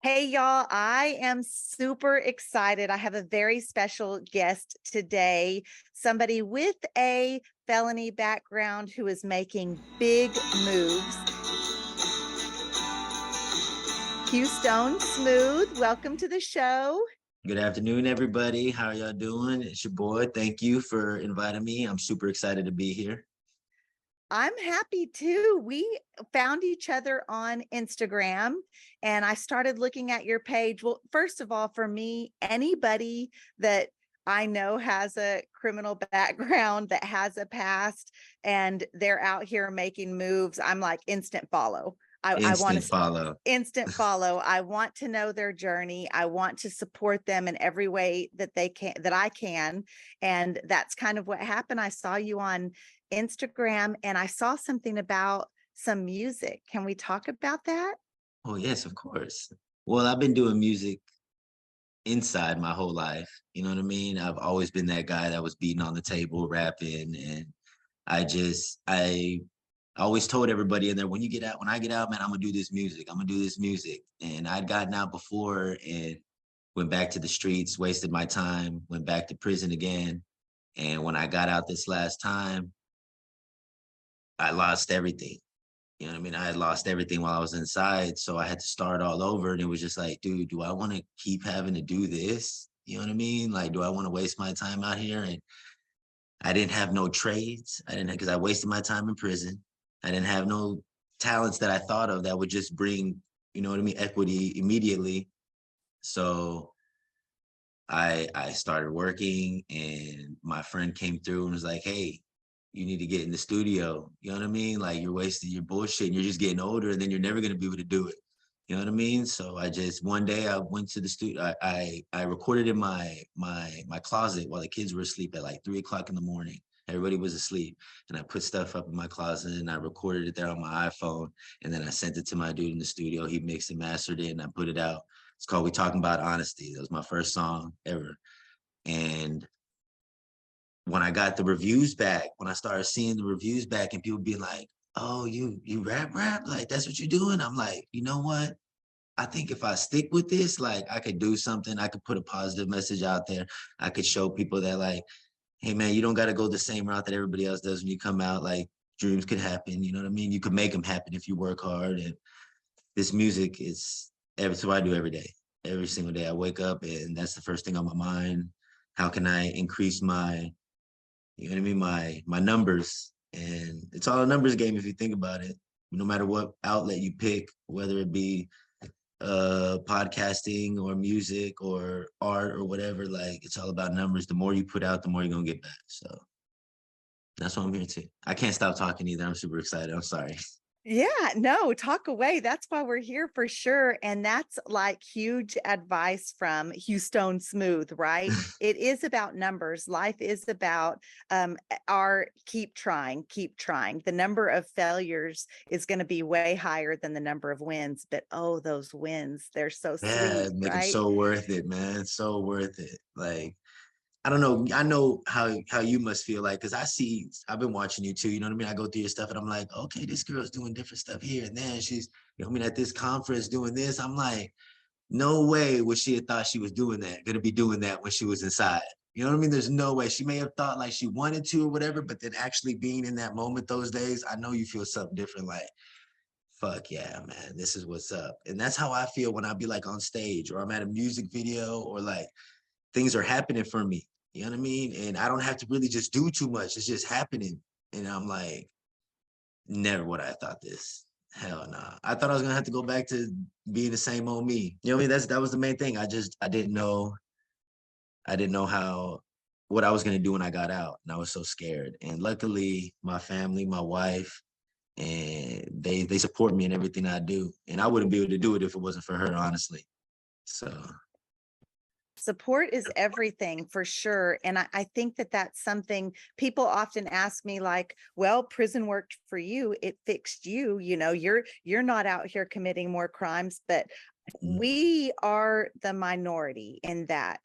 Hey, y'all, I am super excited. I have a very special guest today, somebody with a felony background who is making big moves. Houstone Smooth, welcome to the show. Good afternoon, everybody. How are y'all doing? It's your boy. Thank you for inviting me. I'm super excited to be here. I'm happy too. We found each other on Instagram and I started looking at your page. Well, first of all, for me, anybody that I know has a criminal background, that has a past, and they're out here making moves, I'm like instant follow. I want Instant to follow. instant follow. I want to know their journey. I want to support them in every way that they can, that I can. And that's kind of what happened. I saw you on Instagram and I saw something about some music. Can we talk about that? Oh, yes, of course. Well, I've been doing music inside my whole life. You know what I mean? I've always been that guy that was beating on the table, rapping. And I always told everybody in there, when I get out, man, I'm gonna do this music. I'm gonna do this music. And I'd gotten out before and went back to the streets, wasted my time, went back to prison again. And when I got out this last time, I lost everything. You know what I mean? I had lost everything while I was inside. So I had to start all over. And it was just like, dude, do I want to keep having to do this? You know what I mean? Like, do I want to waste my time out here? And I didn't have no trades. I didn't, because I wasted my time in prison. I didn't have no talents that I thought of that would just bring, you know what I mean, equity immediately. So I started working and my friend came through and was like, hey, you need to get in the studio. You know what I mean? Like you're wasting your bullshit and you're just getting older and then you're never gonna be able to do it. You know what I mean? So I just one day I went to the studio. I recorded in my closet while the kids were asleep at like 3 o'clock in the morning. Everybody was asleep. And I put stuff up in my closet and I recorded it there on my iPhone. And then I sent it to my dude in the studio. He mixed and mastered it and I put it out. It's called We Talking About Honesty. That was my first song ever. And when I got the reviews back, when I started seeing the reviews back and people being like, oh, you rap, like that's what you're doing. I'm like, you know what? I think if I stick with this, like I could do something. I could put a positive message out there. I could show people that like, hey man, you don't got to go the same route that everybody else does when you come out. Like dreams could happen. You know what I mean? You could make them happen if you work hard. And this music is that's what I do every day. Every single day I wake up and that's the first thing on my mind. How can I increase my, you know what I mean, my numbers? And it's all a numbers game if you think about it. No matter what outlet you pick, whether it be podcasting or music or art or whatever, like it's all about numbers. The more you put out, the more you're gonna get back. So that's what I'm here to. I can't stop talking either. I'm super excited. I'm sorry. Yeah, no, talk away. That's why we're here for sure. And that's like huge advice from Houstone Smooth, right? It is about numbers. Life is about our keep trying, keep trying. The number of failures is going to be way higher than the number of wins, but oh, those wins, they're so Yeah, sweet, make them right? so worth it, man. So worth it. Like I don't know. I know how you must feel like because I've been watching you too. You know what I mean? I go through your stuff and I'm like, okay, this girl's doing different stuff here and then she's, you know what I mean, at this conference doing this. I'm like, no way would she have thought she was doing that, gonna be doing that when she was inside. You know what I mean? There's no way. She may have thought like she wanted to or whatever, but then actually being in that moment those days, I know you feel something different. Like, fuck yeah, man, this is what's up. And that's how I feel when I be like on stage or I'm at a music video or like things are happening for me. You know what I mean? And I don't have to really just do too much. It's just happening. And I'm like, never would I have thought this. Hell no. Nah. I thought I was gonna have to go back to being the same old me. You know what I mean? That was the main thing. I didn't know. I didn't know how what I was gonna do when I got out. And I was so scared. And luckily my family, my wife, and they support me in everything I do. And I wouldn't be able to do it if it wasn't for her, honestly. So Support is everything for sure. And I think that that's something people often ask me like, well, prison worked for you. It fixed you. You know, you're not out here committing more crimes. But We are the minority in that.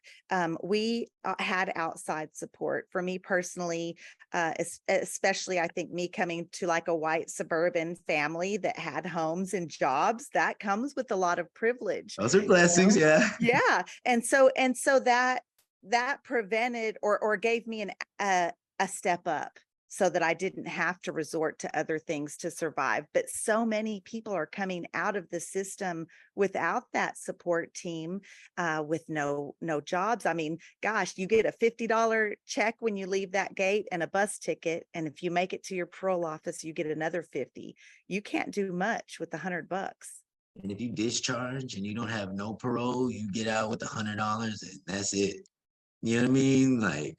We had outside support. For me personally, especially I think me coming to like a white suburban family that had homes and jobs, that comes with a lot of privilege, Those are blessings, yeah. Yeah. And so that prevented or gave me a step up so that I didn't have to resort to other things to survive. But so many people are coming out of the system without that support team, with no jobs. I mean, gosh, you get a $50 check when you leave that gate and a bus ticket, and if you make it to your parole office, you get another 50. You can't do much with $100. And if you discharge and you don't have no parole, you get out with $100 and that's it. You know what I mean? Like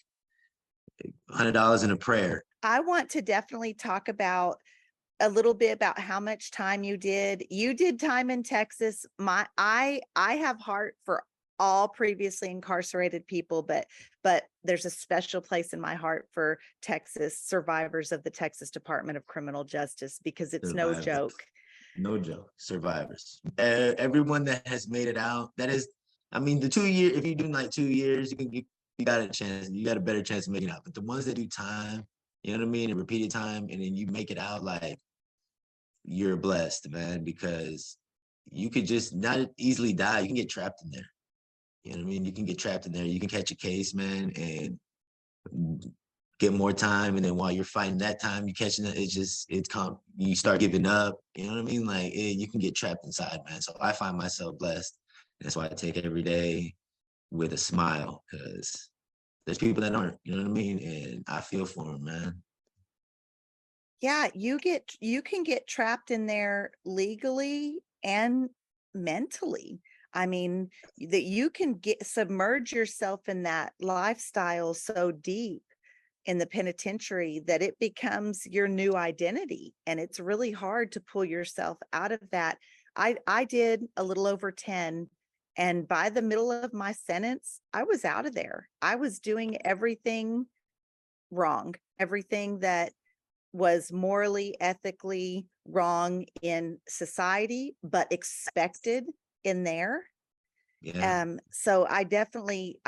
$100 in a prayer. I want to definitely talk about a little bit about how much time you did. You did time in Texas. I have heart for all previously incarcerated people, but there's a special place in my heart for Texas survivors of the Texas Department of Criminal Justice, because it's no Survivors. joke. No joke. Survivors. Everyone that has made it out, that is, I mean, the 2 year, if you do like 2 years, you got a chance, you got a better chance of making it out. But the ones that do time, you know what I mean, and repeated time, and then you make it out, like, you're blessed, man, because you could just not easily die. You can get trapped in there. You know what I mean? You can get trapped in there. You can catch a case, man, and get more time. And then while you're fighting that time, you catching it, you start giving up. You know what I mean? Like you can get trapped inside, man. So I find myself blessed. That's why I take every day with a smile, because there's people that aren't, you know what I mean? And I feel for them, man. Yeah, you can get trapped in there legally and mentally. I mean, that you can get submerge yourself in that lifestyle so deep in the penitentiary that it becomes your new identity, and it's really hard to pull yourself out of that. I did a little over 10, and by the middle of my sentence, I was out of there. I was doing everything wrong, everything that was morally, ethically wrong in society, but expected in there. Yeah. So I definitely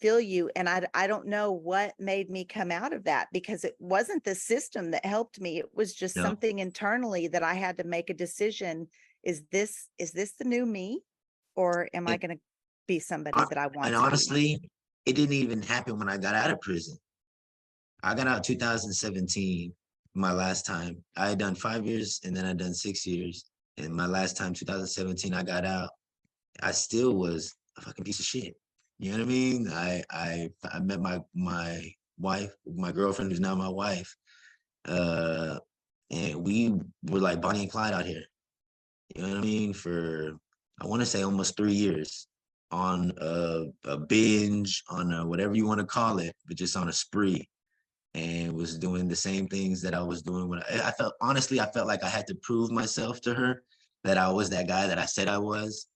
feel you. And I don't know what made me come out of that, because it wasn't the system that helped me. It was just No. something internally that I had to make a decision. Is this the new me, or am I And, going to be somebody that I want and to be? honestly, it didn't even happen when I got out of prison. I got out 2017, my last time. I had done 5 years and then I done 6 years. And my last time, 2017, I got out. I still was a fucking piece of shit. You know what I mean? I met my wife, my girlfriend who's now my wife. And we were like Bonnie and Clyde out here. You know what I mean? For I want to say almost 3 years on a binge, on whatever you want to call it, but just on a spree, and was doing the same things that I was doing when I felt, honestly, I felt like I had to prove myself to her that I was that guy that I said I was.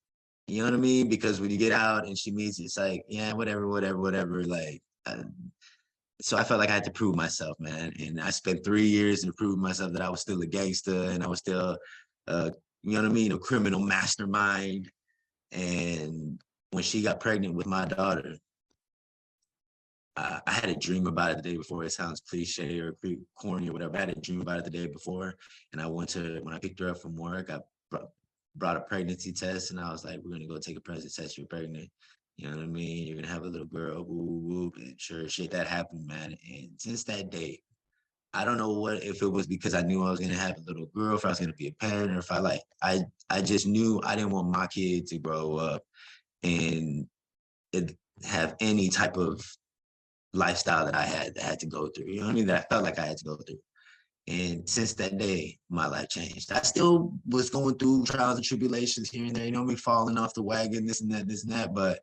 You know what I mean? Because when you get out and she meets you, it's like, yeah, whatever, whatever, whatever. Like, so I felt like I had to prove myself, man. And I spent 3 years to prove myself that I was still a gangster and I was still, you know what I mean, a criminal mastermind. And when she got pregnant with my daughter, I had a dream about it the day before. It sounds cliche or corny or whatever. I had a dream about it the day before, and when I picked her up from work, I brought a pregnancy test, and I was like, "We're gonna go take a pregnancy test. You're pregnant. You know what I mean? You're gonna have a little girl." Whoop, whoop. And sure shit, that happened, man. And since that day, I don't know if it was because I knew I was gonna have a little girl, if I was gonna be a parent, or if I just knew I didn't want my kid to grow up and have any type of lifestyle that I had to go through. You know what I mean? That I felt like I had to go through. And since that day, my life changed. I still was going through trials and tribulations here and there, you know me, falling off the wagon, this and that, this and that. But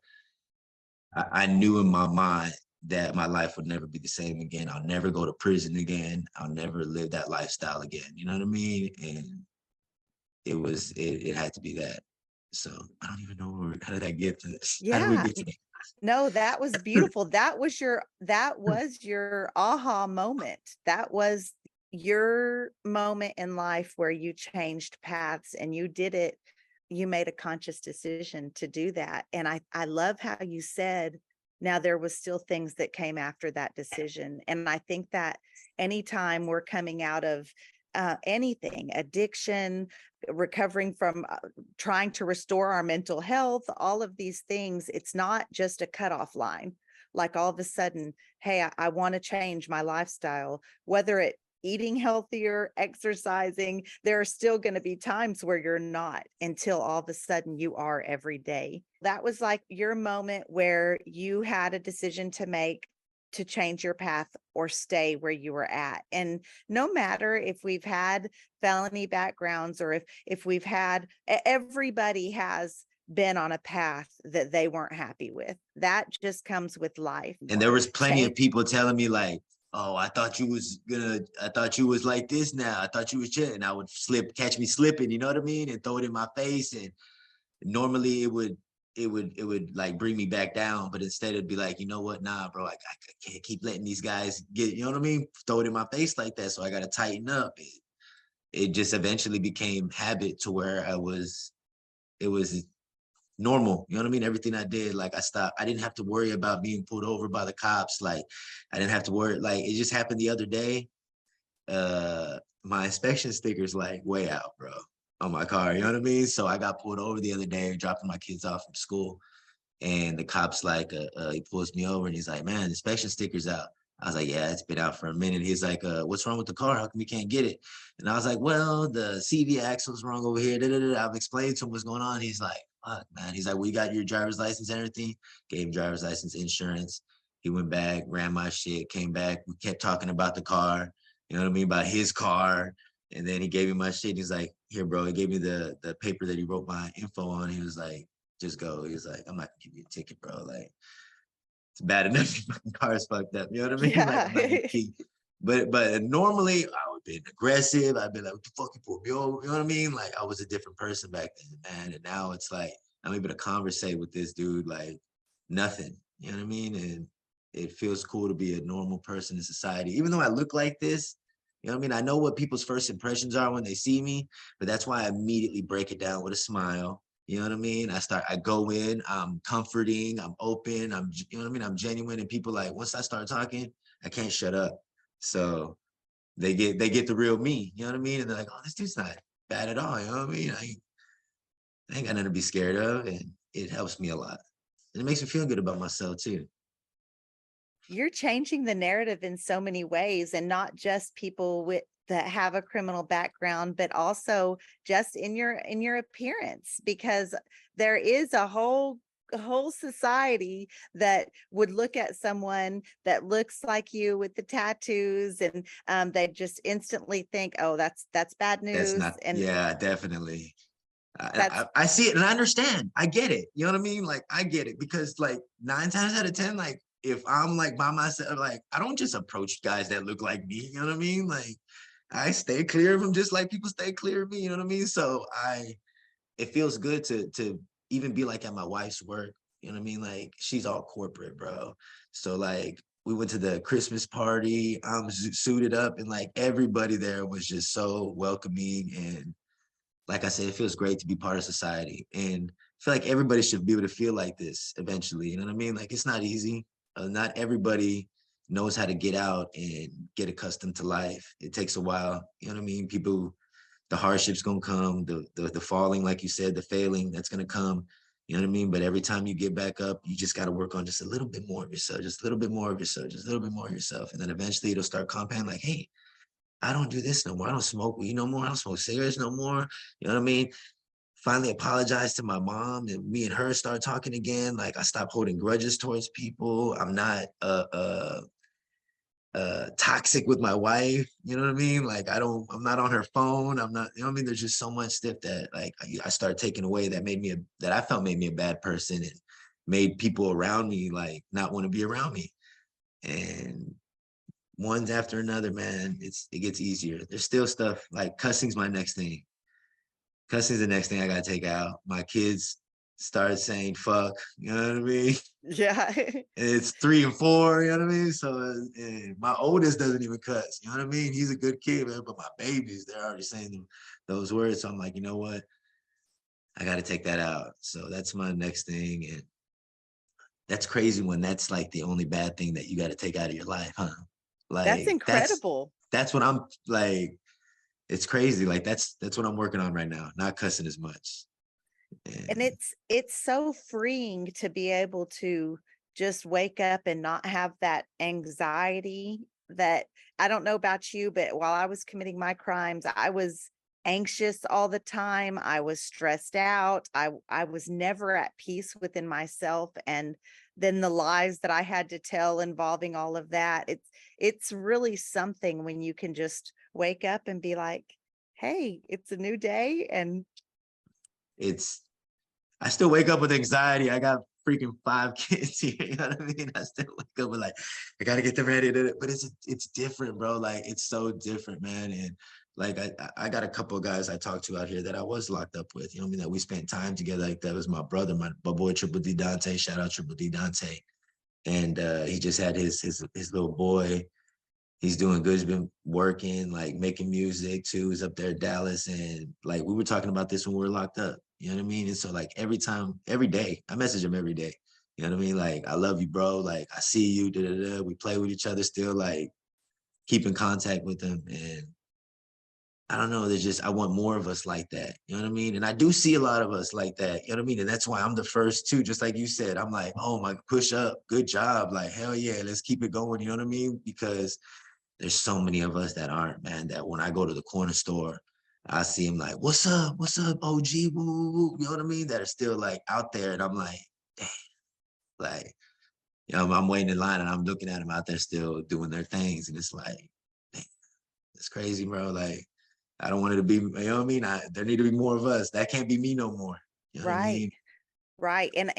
I knew in my mind that my life would never be the same again. I'll never go to prison again. I'll never live that lifestyle again. You know what I mean? And it had to be that. So I don't even know how did I get to this? How did we Yeah. get to this? No, that was beautiful. That was your aha moment. That was your moment in life where you changed paths, and you did it you made a conscious decision to do that. And I love how you said, now there was still things that came after that decision. And I think that anytime we're coming out of anything, addiction, recovering from trying to restore our mental health, all of these things, it's not just a cutoff line. Like all of a sudden, hey, I want to change my lifestyle, whether it eating healthier, exercising, there are still going to be times where you're not until all of a sudden you are every day. That was like your moment where you had a decision to make to change your path or stay where you were at. And no matter if we've had felony backgrounds or if we've had, everybody has been on a path that they weren't happy with. That just comes with life. And there was plenty of people telling me like, oh, I thought you was like this now. I thought you was chill. And I would catch me slipping, you know what I mean? And throw it in my face. And normally it would like bring me back down. But instead it'd be like, you know what? Nah, bro, I can't keep letting these guys get, you know what I mean? Throw it in my face like that. So I got to tighten up. It just eventually became habit to where it was normal. You know what I mean? Everything I did, like I didn't have to worry about being pulled over by the cops. Like I didn't have to worry. Like it just happened the other day. My inspection sticker's like way out, bro, on my car. You know what I mean? So I got pulled over the other day, dropping my kids off from school. And the cop's like, he pulls me over and he's like, man, inspection sticker's out. I was like, yeah, it's been out for a minute. He's like, what's wrong with the car? How come you can't get it? And I was like, well, the CV axle's wrong over here. I've explained to him what's going on. He's like, fuck, man. He's like, well, you got your driver's license and everything? Gave him driver's license, insurance. He went back, ran my shit, came back. We kept talking about the car, you know what I mean? About his car. And then he gave me my shit. He's like, here, bro. He gave me the paper that he wrote my info on. He was like, just go. He was like, I'm not gonna give you a ticket, bro. Like, it's bad enough your fucking car's fucked up. You know what I mean? Yeah. Like, I'm not gonna keep. But normally I would be aggressive. I'd be like, what the fuck you pulled me over? You know what I mean? Like I was a different person back then, man. And now it's like I'm able to conversate with this dude like nothing. You know what I mean? And it feels cool to be a normal person in society, even though I look like this. You know what I mean? I know what people's first impressions are when they see me, but that's why I immediately break it down with a smile. You know what I mean? I go in, I'm comforting, I'm open, you know what I mean? I'm genuine. And people like, once I start talking, I can't shut up. So they get the real me, you know what I mean? And they're like, oh, this dude's not bad at all. You know what I mean? I ain't got nothing to be scared of. And it helps me a lot. And it makes me feel good about myself too. You're changing the narrative in so many ways, and not just people that have a criminal background, but also just in your appearance, because there is a whole society that would look at someone that looks like you with the tattoos, and they just instantly think, oh, that's bad That's news. not, And yeah, definitely. that's I see it and I understand. I get it. You know what I mean? Like I get it because like 9 times out of 10, like if I'm like by myself, like I don't just approach guys that look like me. You know what I mean? Like I stay clear of them just like people stay clear of me. You know what I mean? So it feels good to even be like at my wife's work. You know what I mean? Like she's all corporate, bro. So like we went to the Christmas party. I'm suited up and like everybody there was just so welcoming. And like I said, it feels great to be part of society. And I feel like everybody should be able to feel like this eventually. You know what I mean? Like it's not easy. Not everybody knows how to get out and get accustomed to life. It takes a while. You know what I mean? People, the hardship's gonna come, the falling, like you said, the failing, that's gonna come. You know what I mean? But every time you get back up, you just gotta work on just a little bit more of yourself, just a little bit more of yourself, just a little bit more of yourself. And then eventually it'll start compounding like, hey, I don't do this no more. I don't smoke weed no more. I don't smoke cigarettes no more. You know what I mean? Finally apologized to my mom, and me and her start talking again. Like I stopped holding grudges towards people. I'm not toxic with my wife. You know what I mean? Like I'm not on her phone. I'm not, you know what I mean? There's just so much stuff that like I started taking away that that I felt made me a bad person and made people around me like not want to be around me. And ones after another, man, it gets easier. There's still stuff like cussing's my next thing. Cussing's the next thing I gotta take out. My kids started saying fuck, you know what I mean? yeah. And it's 3 and 4, you know what I mean? So my oldest doesn't even cuss, you know what I mean? He's a good kid, man, but my babies, they're already saying those words. So I'm like, you know what? I got to take that out. So that's my next thing. And that's crazy when that's like the only bad thing that you got to take out of your life, huh? That's Like incredible. that's what I'm like. It's crazy. Like that's what I'm working on right now. Not cussing as much. And And it's so freeing to be able to just wake up and not have that anxiety that I don't know about you, but while I was committing my crimes, I was anxious all the time. I was stressed out. I was never at peace within myself. And then the lies that I had to tell involving all of that. It's really something when you can just wake up and be like, hey, it's a new day and it's I still wake up with anxiety. I got freaking 5 kids here. You know what I mean? I still wake up with like, I gotta get them ready to, but it's different, bro. Like it's so different, man. And like I got a couple of guys I talked to out here that I was locked up with. You know what I mean? That we spent time together. Like that was my brother, my boy Triple D Dante. Shout out Triple D Dante. And he just had his little boy. He's doing good. He's been working, like making music too. He's up there in Dallas. And like we were talking about this when we were locked up. You know what I mean? And so like every time, every day, I message him every day. You know what I mean? Like, I love you, bro. Like, I see you. Da, da, da. We play with each other still, like keep in contact with him. And I don't know, there's just I want more of us like that. You know what I mean? And I do see a lot of us like that. You know what I mean? And that's why I'm the first too, just like you said. I'm like, oh my, push up, good job. Like, hell yeah, let's keep it going. You know what I mean? Because there's so many of us that aren't, man, that when I go to the corner store, I see them like, what's up, OG, woo, woo, woo. You know what I mean? That are still like out there. And I'm like, damn, like, you know, I'm waiting in line and I'm looking at them out there still doing their things. And it's like, damn, it's crazy, bro. Like, I don't want it to be, you know what I mean? There need to be more of us. That can't be me no more. You know what I right. mean? Right. And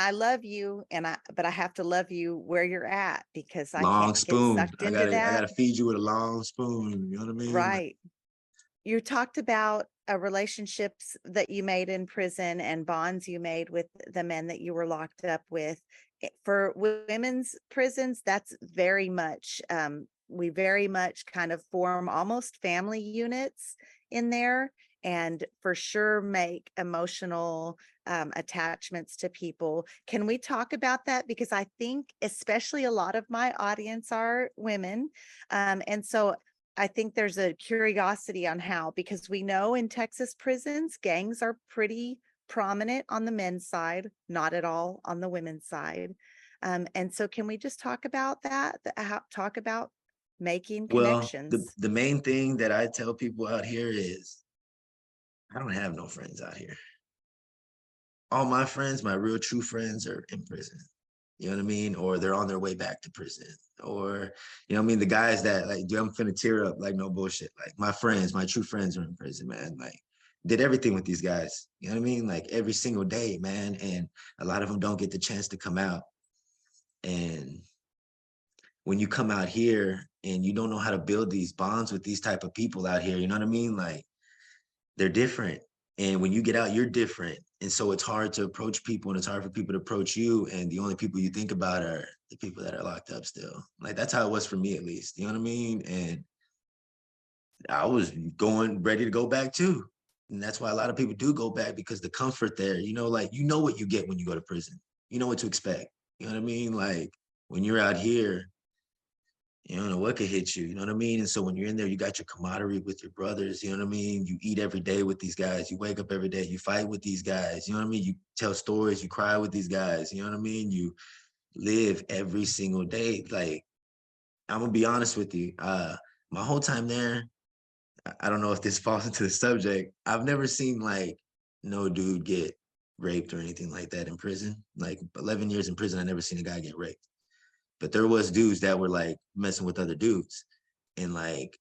I love you but I have to love you where you're at because I Long can't get spoon. sucked I into that. gotta feed you with a long spoon. You know what I mean? Like, Right. You talked about relationships that you made in prison and bonds you made with the men that you were locked up with. For women's prisons, that's very much, we very much kind of form almost family units in there and for sure make emotional attachments to people. Can we talk about that? Because I think especially a lot of my audience are women. And so I think there's a curiosity on how, because we know in Texas prisons, gangs are pretty prominent on the men's side, not at all on the women's side. And so can we just talk about that? Talk about making well, connections. the main thing that I tell people out here is I don't have no friends out here. All my friends, my real true friends, are in prison. You know what I mean? Or they're on their way back to prison. Or, you know what I mean? The guys that like, dude, I'm finna tear up, like no bullshit. Like my friends, my true friends are in prison, man. Like did everything with these guys. You know what I mean? Like every single day, man. And a lot of them don't get the chance to come out. And when you come out here and you don't know how to build these bonds with these type of people out here, you know what I mean? Like they're different. And when you get out, you're different. And so it's hard to approach people and it's hard for people to approach you. And the only people you think about are the people that are locked up still. Like that's how it was for me, at least. You know what I mean? And I was going ready to go back too. And that's why a lot of people do go back because the comfort there, you know, like you know what you get when you go to prison. You know what to expect. You know what I mean? Like when you're out here, you don't know what could hit you, you know what I mean? And so when you're in there, you got your camaraderie with your brothers, you know what I mean? You eat every day with these guys, you wake up every day, you fight with these guys, you know what I mean? You tell stories, you cry with these guys, you know what I mean? You live every single day. Like, I'm gonna be honest with you. My whole time there, I don't know if this falls into the subject. I've never seen like no dude get raped or anything like that in prison. Like 11 years in prison, I never seen a guy get raped. But there was dudes that were like messing with other dudes. And like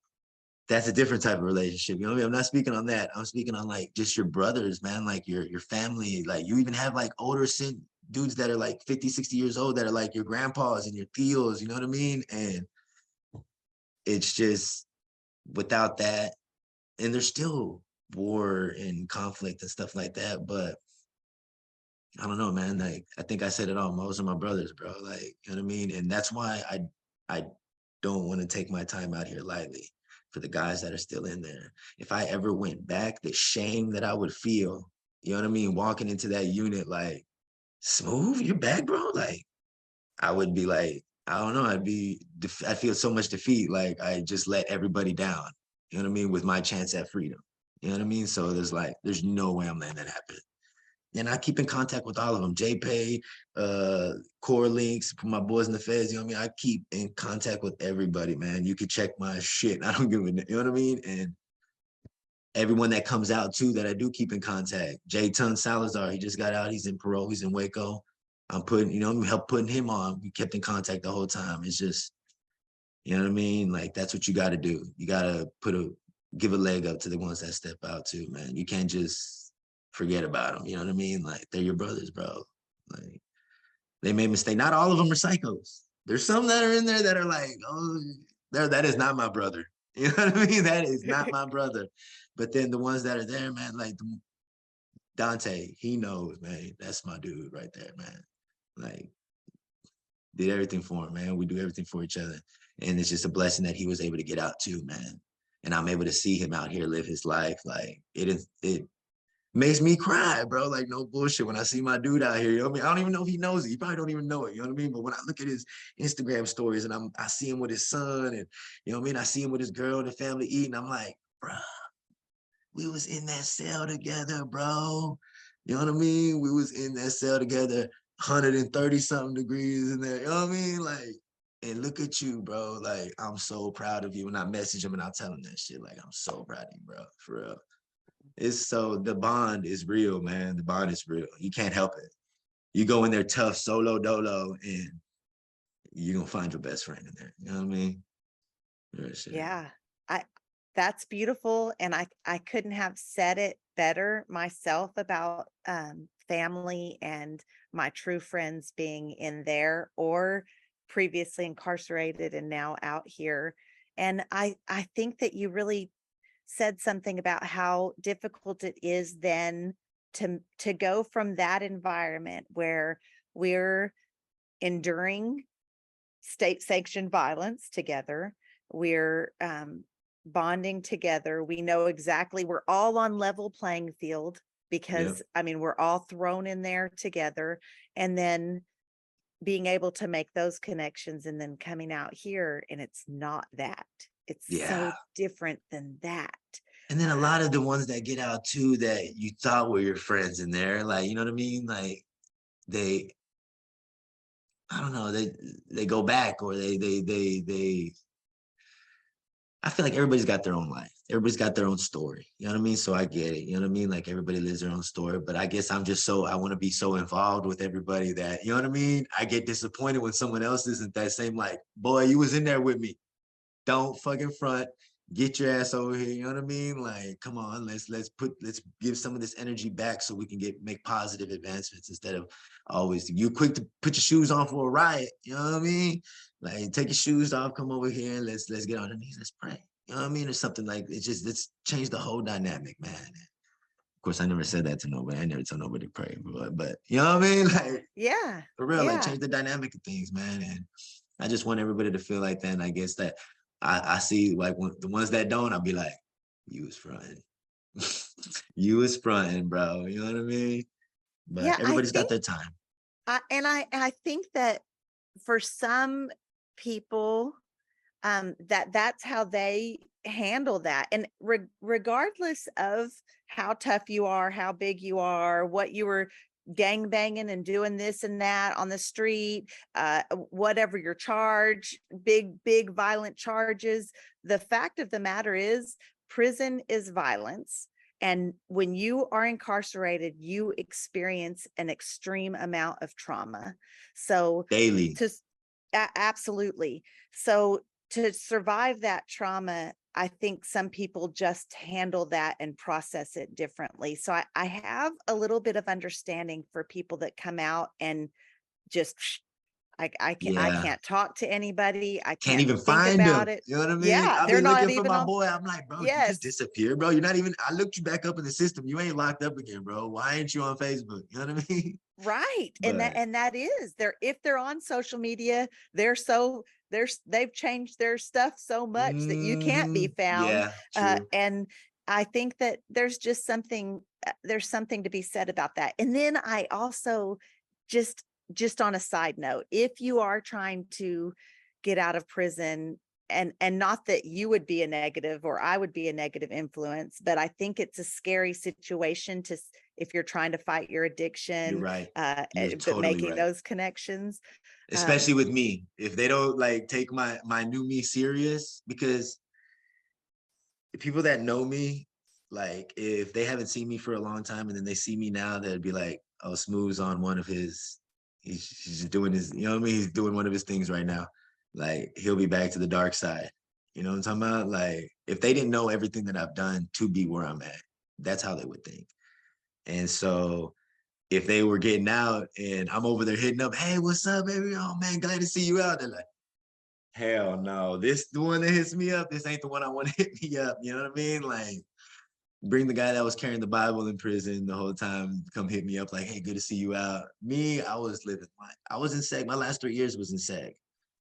that's a different type of relationship. You know what I mean? I'm not speaking on that. I'm speaking on like just your brothers, man, like your family. Like you even have like older dudes that are like 50, 60 years old that are like your grandpas and your tios, you know what I mean? And it's just without that, and there's still war and conflict and stuff like that, but I don't know, man. Like I think I said it all. Most of my brothers, bro. Like, you know what I mean? And that's why I don't want to take my time out here lightly for the guys that are still in there. If I ever went back, the shame that I would feel, You know what I mean? Walking into that unit like, Smooth, you're back, bro? Like, I would be like, I don't know, I feel so much defeat. Like I just let everybody down. You know what I mean? With my chance at freedom. You know what I mean? So there's no way I'm letting that happen. And I keep in contact with all of them. JPay, Core Links, my boys in the feds, you know what I mean? I keep in contact with everybody, man. You can check my shit. I don't give a, you know what I mean? And everyone that comes out too, that I do keep in contact. J Ton Salazar, he just got out. He's in parole. He's in Waco. I'm putting, you know, help putting him on. We kept in contact the whole time. It's just, you know what I mean? Like, that's what you got to do. You got to give a leg up to the ones that step out too, man. You can't just forget about them. You know what I mean? Like, they're your brothers, bro. Like, they made mistakes. Not all of them are psychos. There's some that are in there that are like, oh, that is not my brother. You know what I mean? That is not my brother. But then the ones that are there, man, like Dante, he knows, man. That's my dude right there, man. Like, did everything for him, man. We do everything for each other. And it's just a blessing that he was able to get out too, man. And I'm able to see him out here live his life. Like, it makes me cry, bro. Like, no bullshit. When I see my dude out here, you know what I mean? I don't even know if he knows it. He probably don't even know it, you know what I mean? But when I look at his Instagram stories and I see him with his son and, you know what I mean? I see him with his girl and the family eating. I'm like, bro, we was in that cell together, bro. You know what I mean? We was in that cell together, 130 something degrees in there. You know what I mean? Like, and look at you, bro. Like, I'm so proud of you. And I message him and I tell him that shit. Like, I'm so proud of you, bro. For real. It's so, the bond is real, man. The bond is real. You can't help it. You go in there tough, solo dolo, and you're gonna find your best friend in there. You know what I mean? Yeah. I That's beautiful. And I couldn't have said it better myself about family and my true friends being in there or previously incarcerated and now out here. And I think that you really said something about how difficult it is then to go from that environment where we're enduring state sanctioned violence together. We're bonding together. We know exactly, we're all on level playing field Yep. because I mean, we're all thrown in there together. And then being able to make those connections and then coming out here and it's not that. It's Yeah. so different than that. And then a lot of the ones that get out too that you thought were your friends in there, like, you know what I mean? Like, they, I don't know, they go back or they I feel like everybody's got their own life. Everybody's got their own story. You know what I mean? So I get it. You know what I mean? Like, everybody lives their own story. But I guess I'm just I want to be so involved with everybody that, you know what I mean? I get disappointed when someone else isn't that same, like, boy, you was in there with me. Don't fucking front. Get your ass over here. You know what I mean? Like, come on, let's give some of this energy back so we can make positive advancements instead of always you quick to put your shoes on for a riot. You know what I mean? Like, take your shoes off, come over here, and let's get on the knees, let's pray. You know what I mean? Or something like let's change the whole dynamic, man. Of course, I never said that to nobody. I never told nobody to pray, but you know what I mean? Like, Yeah. for real, like, Yeah. change the dynamic of things, man. And I just want everybody to feel like that. And I guess that I see, like, when the ones that don't, I'll be like, you was fronting. You was fronting, bro. You know what I mean? Yeah. But everybody's got their time. I think that for some people, that's how they handle that. And regardless of how tough you are, how big you are, what you were gang banging and doing this and that on the street, whatever your charge, big violent charges, the fact of the matter is prison is violence. And when you are incarcerated, you experience an extreme amount of trauma. So Daily. absolutely. So to survive that trauma, I think some people just handle that and process it differently. So I have a little bit of understanding for people that come out and just I Yeah. can't talk to anybody. I Can't can't even think find about them. it. You know what I mean? Yeah, I'll they're be not looking for even my on. boy. I'm like, bro, you just Yes, disappeared, bro. You're not even, I looked you back up in the system. You ain't locked up again, bro. Why ain't you on Facebook? You know what I mean? right. But And that is if they're on social media, they've changed their stuff so much that you can't be found. yeah, true. And I think that there's something to be said about that. And then I also just on a side note, if you are trying to get out of prison, and not that you would be a negative or I would be a negative influence, but I think it's a scary situation if you're trying to fight your You're addiction, right. You're but totally making right. those connections. Especially with me, if they don't like take my new me serious, because the people that know me, like if they haven't seen me for a long time and then they see me now, they'd be like, "Oh, Smooth's on one of his. He's just doing his. You know what I mean? He's doing one of his things right now. Like he'll be back to the dark side. You know what I'm talking about? Like if they didn't know everything that I've done to be where I'm at, that's how they would think. And so if they were getting out and I'm over there hitting up, hey, what's up, baby? Oh man, glad to see you out. They're like, hell no, this the one that hits me up. This ain't the one I want to hit me up. You know what I mean? Like, bring the guy that was carrying the Bible in prison the whole time, come hit me up like, hey, good to see you out. Me, I was living I was in SEG. My last 3 years was in SEG.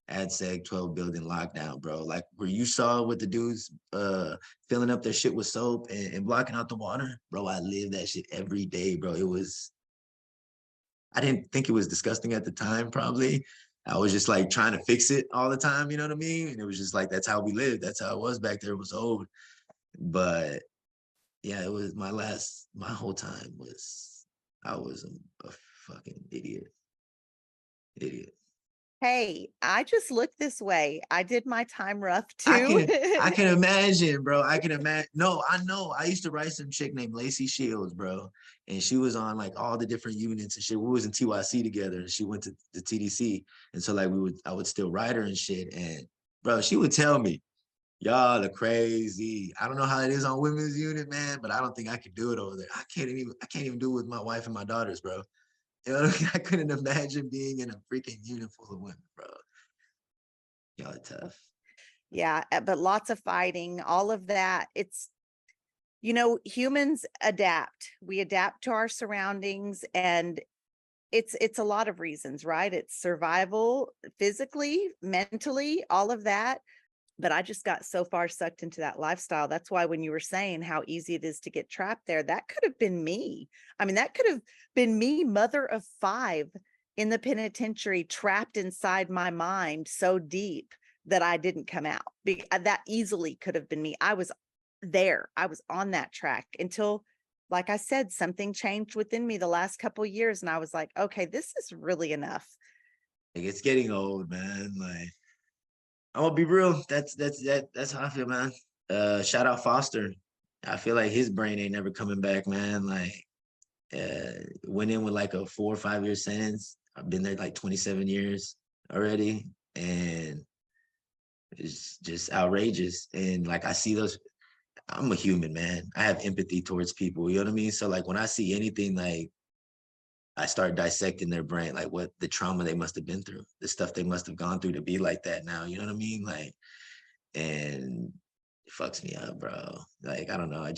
At SEG 12 building lockdown, bro. Like where you saw with the dudes filling up their shit with soap and blocking out the water, bro. I lived that shit every day, bro. It was, I didn't think it was disgusting at the time, probably. I was just like trying to fix it all the time, you know what I mean? And it was just like, that's how we lived. That's how it was back there. It was old. But yeah, it was my whole time was, I was a fucking idiot. Idiot. Hey, I just look this way. I did my time rough I too. can I can imagine, bro. I can imagine. No, I know. I used to write some chick named Lacey Shields, bro. And she was on like all the different units and shit. We was in TYC together and she went to the TDC. And so like I would still write her and shit. And bro, she would tell me, y'all are crazy. I don't know how it is on women's unit, man, but I don't think I could do it over there. I can't even do it with my wife and my daughters, bro. You know what I mean? I couldn't imagine being in a freaking unit full of women, bro. Y'all are tough. Yeah, but lots of fighting, all of that. Humans adapt. We adapt to our surroundings, and it's a lot of reasons, right? It's survival, physically, mentally, all of that. But I just got so far sucked into that lifestyle. That's why when you were saying how easy it is to get trapped there, that could have been me. I mean, that could have been me, mother of 5 in the penitentiary, trapped inside my mind so deep that I didn't come out. That easily could have been me. I was there. I was on that track until, like I said, something changed within me the last couple of years. And I was like, okay, this is really enough. Like it's getting old, man. Like I'm gonna be real. That's how I feel, man. Shout out Foster. I feel like his brain ain't never coming back, man. Like went in with like a 4 or 5 year sentence. I've been there like 27 years already. And it's just outrageous. And like I see those, I'm a human, man. I have empathy towards people. You know what I mean? So like when I see anything, like I start dissecting their brain, like what the trauma they must have been through, the stuff they must have gone through to be like that now. You know what I mean? Like, and it fucks me up, bro. Like, I don't know. I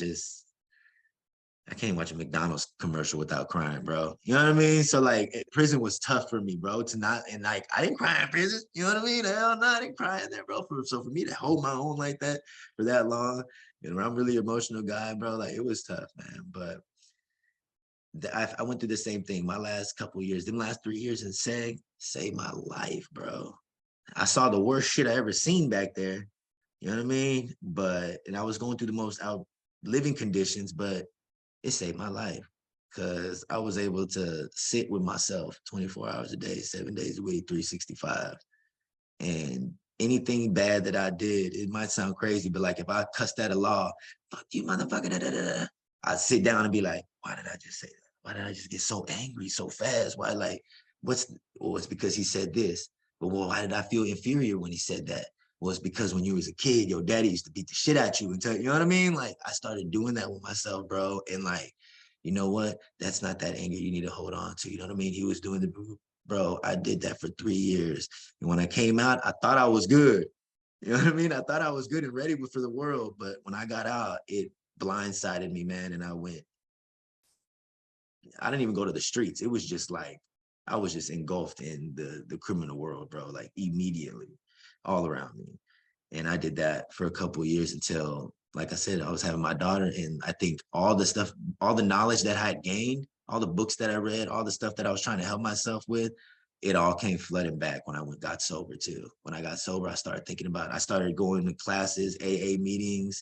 can't watch a McDonald's commercial without crying, bro. You know what I mean? So like prison was tough for me, bro, to not, and like, I didn't cry in prison. You know what I mean? Hell no, I didn't cry in there, bro. So for me to hold my own like that for that long, and I'm really emotional guy, bro, like it was tough, man. But I went through the same thing my last couple of years. Them last 3 years in SEG saved my life, bro. I saw the worst shit I ever seen back there. You know what I mean? And I was going through the most out living conditions, but it saved my life because I was able to sit with myself 24 hours a day, 7 days a week, 365. And anything bad that I did, it might sound crazy, but like if I cussed at a law, fuck you, motherfucker, da, da, da, da, I'd sit down and be like, why did I just say that? Why did I just get so angry so fast? Why, like, it's because he said this. But well, why did I feel inferior when he said that? Well, it's because when you was a kid, your daddy used to beat the shit out you and tell you know what I mean? Like, I started doing that with myself, bro. And like, you know what? That's not that anger you need to hold on to. You know what I mean? He was doing bro, I did that for 3 years. And when I came out, I thought I was good. You know what I mean? I thought I was good and ready for the world. But when I got out, it blindsided me, man. And I didn't even go to the streets. It was just like, I was just engulfed in the criminal world, bro, like immediately all around me. And I did that for a couple of years until like I said, I was having my daughter, and I think all the stuff, all the knowledge that I had gained, all the books that I read, all the stuff that I was trying to help myself with, it all came flooding back when I got sober too. When I got sober, I started thinking about it. I started going to classes, AA meetings,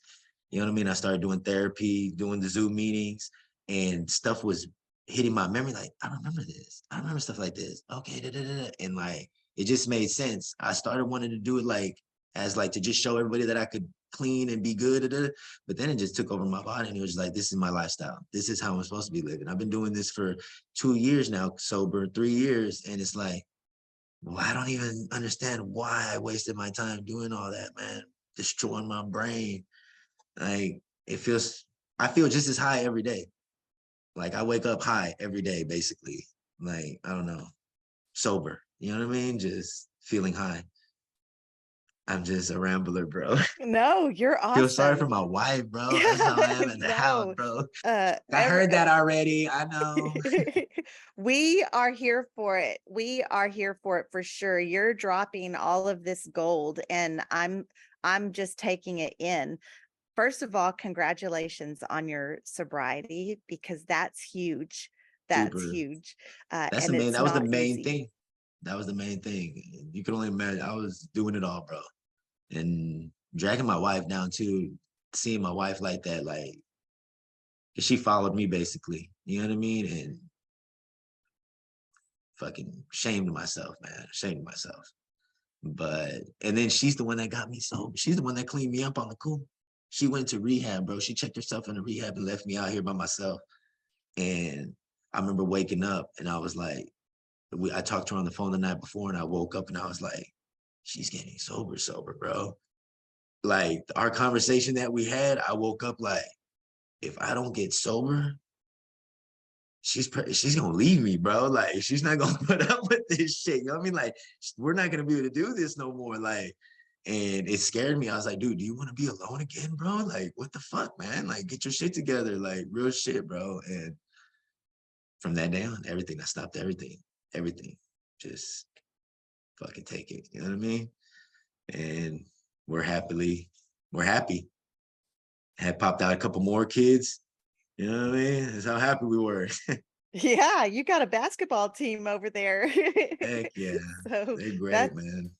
you know what I mean? I started doing therapy, doing the Zoom meetings, and stuff was hitting my memory. Like, I remember this. I remember stuff like this. Okay, da, da, da, da. And like, it just made sense. I started wanting to do it like, as like to just show everybody that I could clean and be good. Da, da, da. But then it just took over my body, and it was like, this is my lifestyle. This is how I'm supposed to be living. I've been doing this for 2 years now, sober, 3 years. And it's like, well, I don't even understand why I wasted my time doing all that, man. Destroying my brain. Like, I feel just as high every day. Like, I wake up high every day, basically. Like, I don't know, sober. You know what I mean? Just feeling high. I'm just a rambler, bro. No, you're Feel sorry awesome. for my wife, bro. That's how I Yeah, am at the house, no. bro. I Every heard that already. I know. we are here for it. We are here for it for sure. You're dropping all of this gold, and I'm just taking it in. First of all, congratulations on your sobriety, because that's huge. That's Super. huge. That's the And main. it's That was the not main easy. thing. That was the main thing. You can only imagine. I was doing it all, bro, and dragging my wife down too. Seeing my wife like that, like, 'cause she followed me basically. You know what I mean? And fucking shamed myself, man. Shamed myself. But and then she's the one that got me sober. She's the one that cleaned me up on the cool. She went to rehab, bro. She checked herself into rehab and left me out here by myself. And I remember waking up and I was like, I talked to her on the phone the night before, and I woke up and I was like, she's getting sober, bro. Like, our conversation that we had, I woke up like, if I don't get sober, she's gonna leave me, bro. Like, she's not gonna put up with this shit. You know what I mean? Like, we're not gonna be able to do this no more. Like, and it scared me. I was like, dude, do you want to be alone again, bro? Like, what the fuck, man? Like, get your shit together. Like, real shit, bro. And from that day on, everything, I stopped everything. Everything. Just fucking take it. You know what I mean? And we're happy. Had popped out a couple more kids. You know what I mean? That's how happy we were. Yeah, you got a basketball team over there. Heck yeah. So They're great, that man.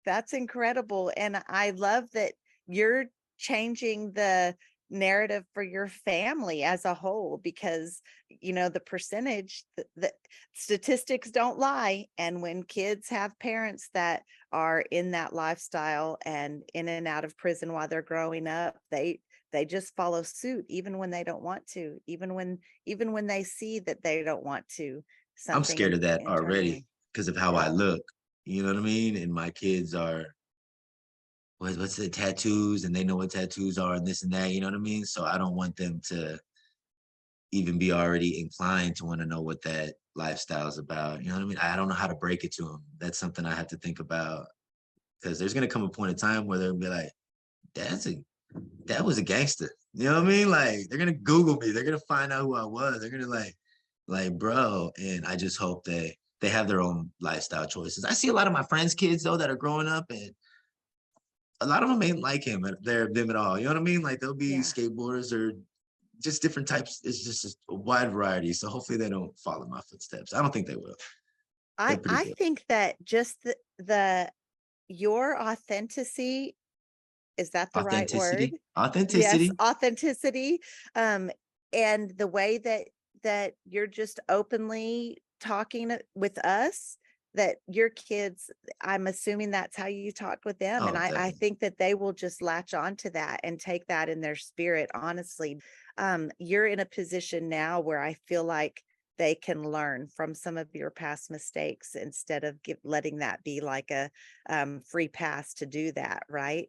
that's incredible. And I love that you're changing the narrative for your family as a whole, because the percentage, the statistics don't lie. And when kids have parents that are in that lifestyle and in and out of prison while they're growing up, they just follow suit, even when they don't want to, even when they see that they don't want to, I'm scared something of that already internally. because of how I Yeah. look. You know what I mean? And my kids are what's the tattoos, and they know what tattoos are and this and that. You know what I mean? So I don't want them to even be already inclined to want to know what that lifestyle is about. You know what I mean? I don't know how to break it to them. That's something I have to think about, because there's gonna come a point in time where they'll be like, Dad was a gangster. You know what I mean? Like, they're gonna Google me. They're gonna find out who I was. They're gonna like, bro. And I just hope that they have their own lifestyle choices. I see a lot of my friends' kids though that are growing up, and a lot of them ain't like them at all. You know what I mean? Like, they'll be Yeah. skateboarders or just different types. It's just a wide variety. So hopefully they don't follow my footsteps. I don't think they will. They're pretty I good. think that just the your authenticity, is that the right word? Authenticity. Yes, Authenticity. authenticity. Um, and the way that you're just openly talking with us, that your kids, I'm assuming that's how you talk with them. And Oh, I definitely. think that they will just latch on to that and take that in their spirit, honestly. You're in a position now where I feel like they can learn from some of your past mistakes, instead of letting that be like a free pass to do that, right?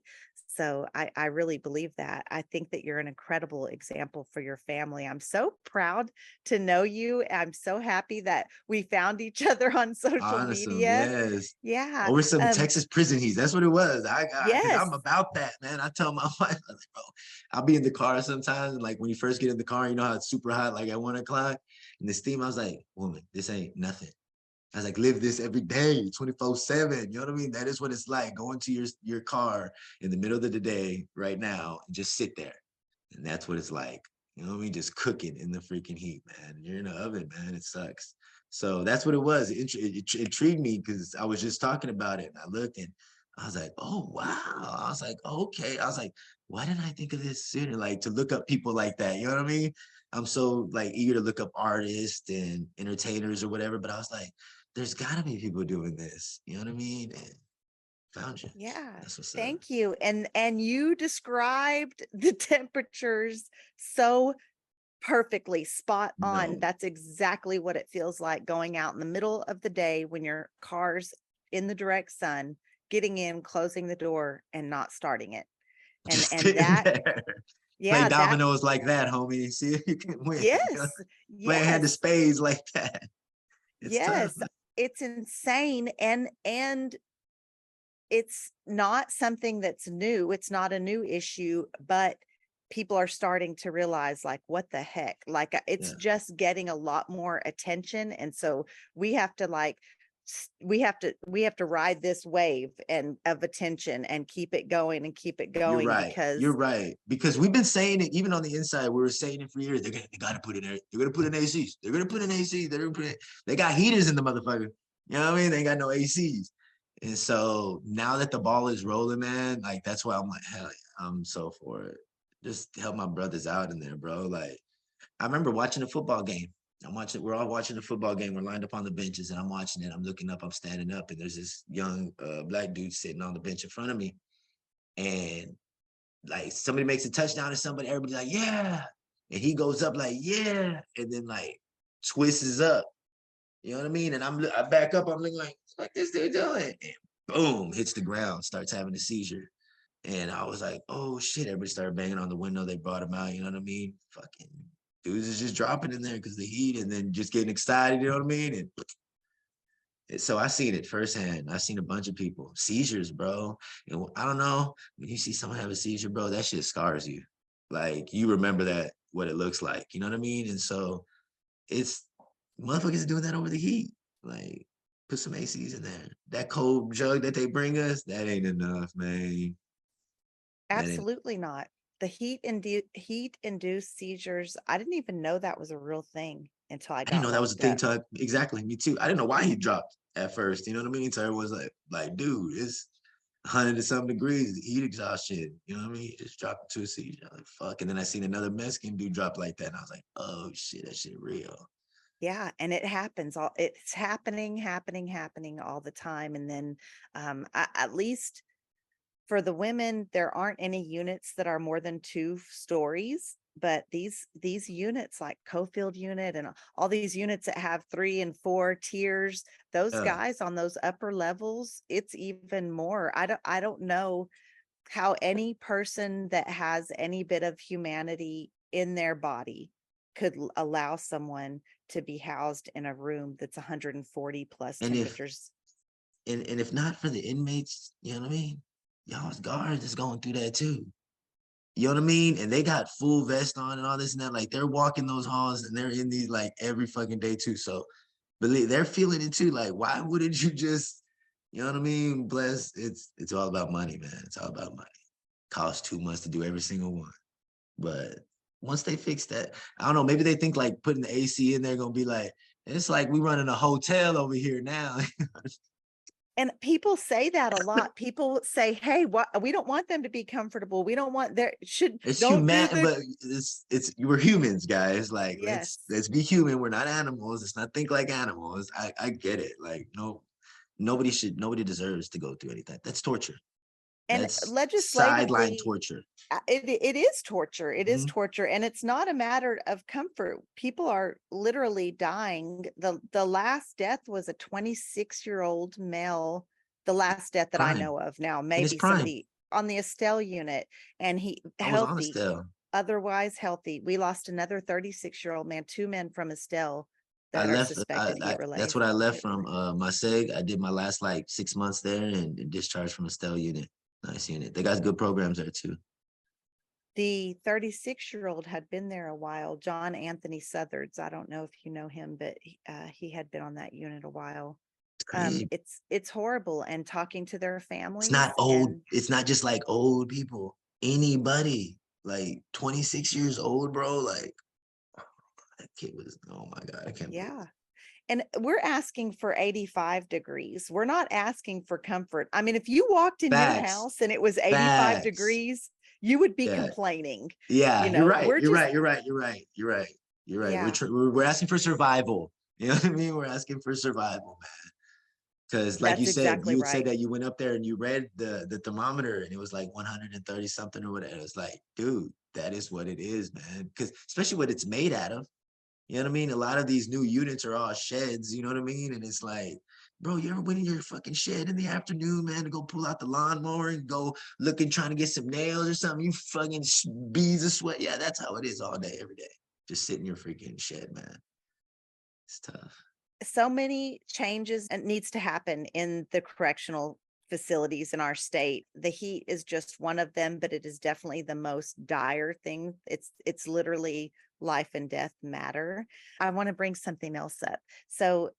So I really believe that. I think that you're an incredible example for your family. I'm so proud to know you. I'm so happy that we found each other on social Awesome. media. Yes. Yeah. Over some Texas prison heat. That's what it was. Because Yes. I'm about that, man. I tell my wife, I was like, bro, I'll be in the car sometimes. And like, when you first get in the car, you know how it's super hot, like at 1 o'clock. And the steam, I was like, woman, this ain't nothing. I was like, live this every day, 24/7. You know what I mean? That is what it's like, going to your car in the middle of the day right now and just sit there. And that's what it's like. You know what I mean? Just cooking in the freaking heat, man. You're in the oven, man. It sucks. So that's what it was. It intrigued me because I was just talking about it. And I looked and I was like, oh, wow. I was like, okay. I was like, why didn't I think of this sooner? Like, to look up people like that. You know what I mean? I'm so like eager to look up artists and entertainers or whatever. But I was like, there's got to be people doing this. You know what I mean? And found you. Yeah. That's what's up. Thank you. And you described the temperatures so perfectly, spot on. No, That's exactly what it feels like going out in the middle of the day when your car's in the direct sun, getting in, closing the door and not starting it. just And sitting that, there. Play yeah, that, dominoes like that, homie. See if you can win. You know? yes, Play a hand of yes, spades like that. It's tough. yes. It's insane. And it's not something that's new. It's not a new issue, but people are starting to realize, like, what the heck? Like, it's Yeah. just getting a lot more attention. And so we have to like we have to ride this wave and of attention and keep it going and keep it You're going right. You're because right. Because we've been saying it even on the inside. We were saying it for years. They gotta put in there. They're gonna put in ACs. They're gonna put in AC. They're gonna put in, they got heaters in the motherfucker. You know what I mean? They ain't got no ACs. And so now that the ball is rolling, man, like that's why I'm like, hell yeah, I'm so for it. Just help my brothers out in there, bro. Like, I remember watching a football game. We're all watching the football game. We're lined up on the benches and I'm watching it. I'm looking up, I'm standing up, and there's this young black dude sitting on the bench in front of me. And like somebody makes a touchdown or somebody, everybody's like, yeah. And he goes up like, yeah. And then like twists up. You know what I mean? And I back up, I'm looking like, what this dude doing? And boom, hits the ground, starts having a seizure. And I was like, oh shit. Everybody started banging on the window. They brought him out, you know what I mean? Fucking dudes is just dropping in there because the heat and then just getting excited, you know what I mean? And so I seen it firsthand. I seen a bunch of people seizures, bro. And I don't know, when you see someone have a seizure, bro, that shit scars you. Like you remember that what it looks like. You know what I mean? And so it's motherfuckers doing that over the heat. Like put some ACs in there. That cold jug that they bring us, that ain't enough, man. That ain't. absolutely not. The heat induced seizures, I didn't even know that was a real thing until I I didn't got know that was a locked thing up. till exactly me too. I didn't know why he dropped at first. You know what I mean? So everyone's like, dude, it's 100 and some degrees, heat exhaustion. You know what I mean? He just dropped to a seizure. I'm like, fuck. And then I seen another Mexican dude drop like that. And I was like, oh shit, that shit real. Yeah, and it happens all it's happening all the time. And then at least for the women, there aren't any units that are more than 2 stories, but these units like Cofield unit and all these units that have 3 and 4 tiers, those Yeah. guys on those upper levels, it's even more. I don't know how any person that has any bit of humanity in their body could allow someone to be housed in a room that's 140 plus And if temperatures. and if not for the inmates, you know what I mean? Y'all's guards is going through that too. You know what I mean? And they got full vest on and all this and that. Like they're walking those halls and they're in these like every fucking day too. So believe they're feeling it too. Like, why wouldn't you just, you know what I mean? Bless. It's all about money, man. It's all about money. Costs too much to do every single one. But once they fix that, I don't know, maybe they think like putting the AC in there gonna be like, it's like we running a hotel over here now. And people say that a lot. People say, "Hey, what we don't want them to be comfortable. We don't want their should It's don't do human, the." but it's we're humans, guys. Like Yes. let's be human. We're not animals. Let's not think like animals. I get it. Like no, nobody deserves to go through anything. That's torture. And That's sideline legislatively, torture. it is torture. It is Mhm. torture, and it's not a matter of comfort. People are literally dying. The last death was a 26-year-old male, the last death that I Prime know of. Now, in his maybe prime. somebody on the Estelle unit, and he I was on healthy, Estelle. otherwise healthy. We lost another 36-year-old man, 2 men from Estelle I that are left. suspected to get That's related. what I left from my seg. I did my last like 6 months there and discharged from Estelle unit. Nice unit. They got good programs there too. The 36-year-old had been there a while, John Anthony Southards. I don't know if you know him, but he had been on that unit a while. Crazy. It's horrible. And talking to their It's families not old. and It's not just like old people. Anybody like 26 years old, bro. Like that kid was. Oh my god, I can't believe. yeah. And we're asking for 85 degrees. We're not asking for comfort. I mean, if you walked in your Facts. house and it was 85 Facts. degrees, you would be Yeah. complaining. You Yeah. You're know, right. we're You're just, right. You're right. You're right. You're right. You're right. yeah, We're asking for survival. You know what I mean? We're asking for survival, man. Because like you that's said, exactly you had said right. that you went up there and you read the thermometer and it was like 130 something or whatever. It's like, dude, that is what it is, man. Because especially what it's made out of. You know what I mean? A lot of these new units are all sheds, you know what I mean? And it's like, bro, you ever went in your fucking shed in the afternoon, man, to go pull out the lawnmower and go looking, trying to get some nails or something? You fucking beads of sweat. Yeah, that's how it is all day, every day. Just sit in your freaking shed, man. It's tough. So many changes and needs to happen in the correctional facilities in our state. The heat is just one of them, but it is definitely the most dire thing. It's literally life and death matter. I want to bring something else up. So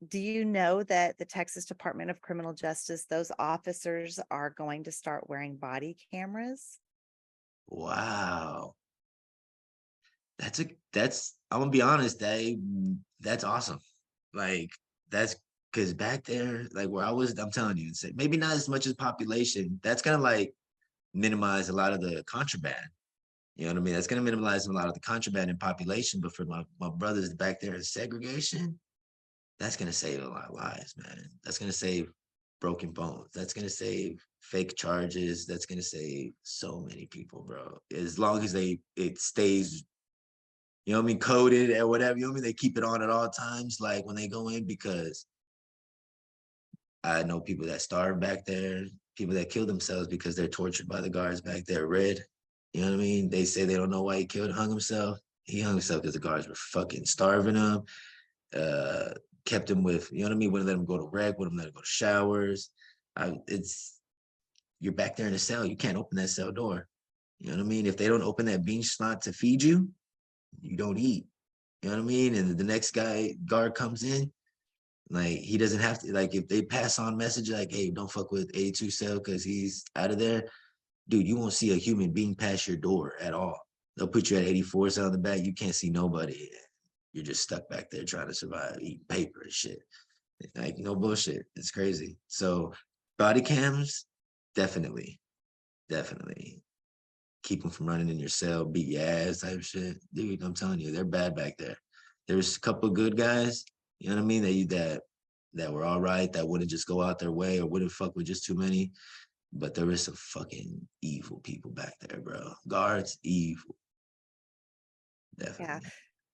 do you know that the Texas Department of Criminal Justice, those officers are going to start wearing body cameras? Wow. I'm gonna be honest, that's awesome. Like that's because back there, like where I was, I'm telling you, it's maybe not as much as population. That's gonna like minimize a lot of the contraband. You know what I mean? That's gonna minimize a lot of the contraband in population. But for my brothers back there in segregation, that's gonna save a lot of lives, man. That's gonna save broken bones. That's gonna save fake charges. That's gonna save so many people, bro. As long as it stays, you know what I mean, coded or whatever, you know what I mean? They keep it on at all times, like when they go in, because I know people that starve back there, people that kill themselves because they're tortured by the guards back there. Red, you know what I mean? They say they don't know why hung himself. He hung himself because the guards were fucking starving him, kept him with, you know what I mean? Wouldn't let him go to rec, wouldn't let him go to showers. You're back there in the cell. You can't open that cell door. You know what I mean? If they don't open that bean slot to feed you, you don't eat. You know what I mean? And the next guard comes in, like he doesn't have to, like if they pass on message like, hey, don't fuck with 82 cell because he's out of there, dude, you won't see a human being pass your door at all. They'll put you at 84 cell in the back. You can't see nobody. You're just stuck back there trying to survive, eating paper and shit. Like no bullshit. It's crazy. So body cams, definitely, definitely keep them from running in your cell, beat your ass type shit. Dude, I'm telling you, they're bad back there. There's a couple of good guys, you know what I mean, that were all right, that wouldn't just go out their way or wouldn't fuck with just too many. But there is some fucking evil people back there, bro. Guards, evil. Yeah,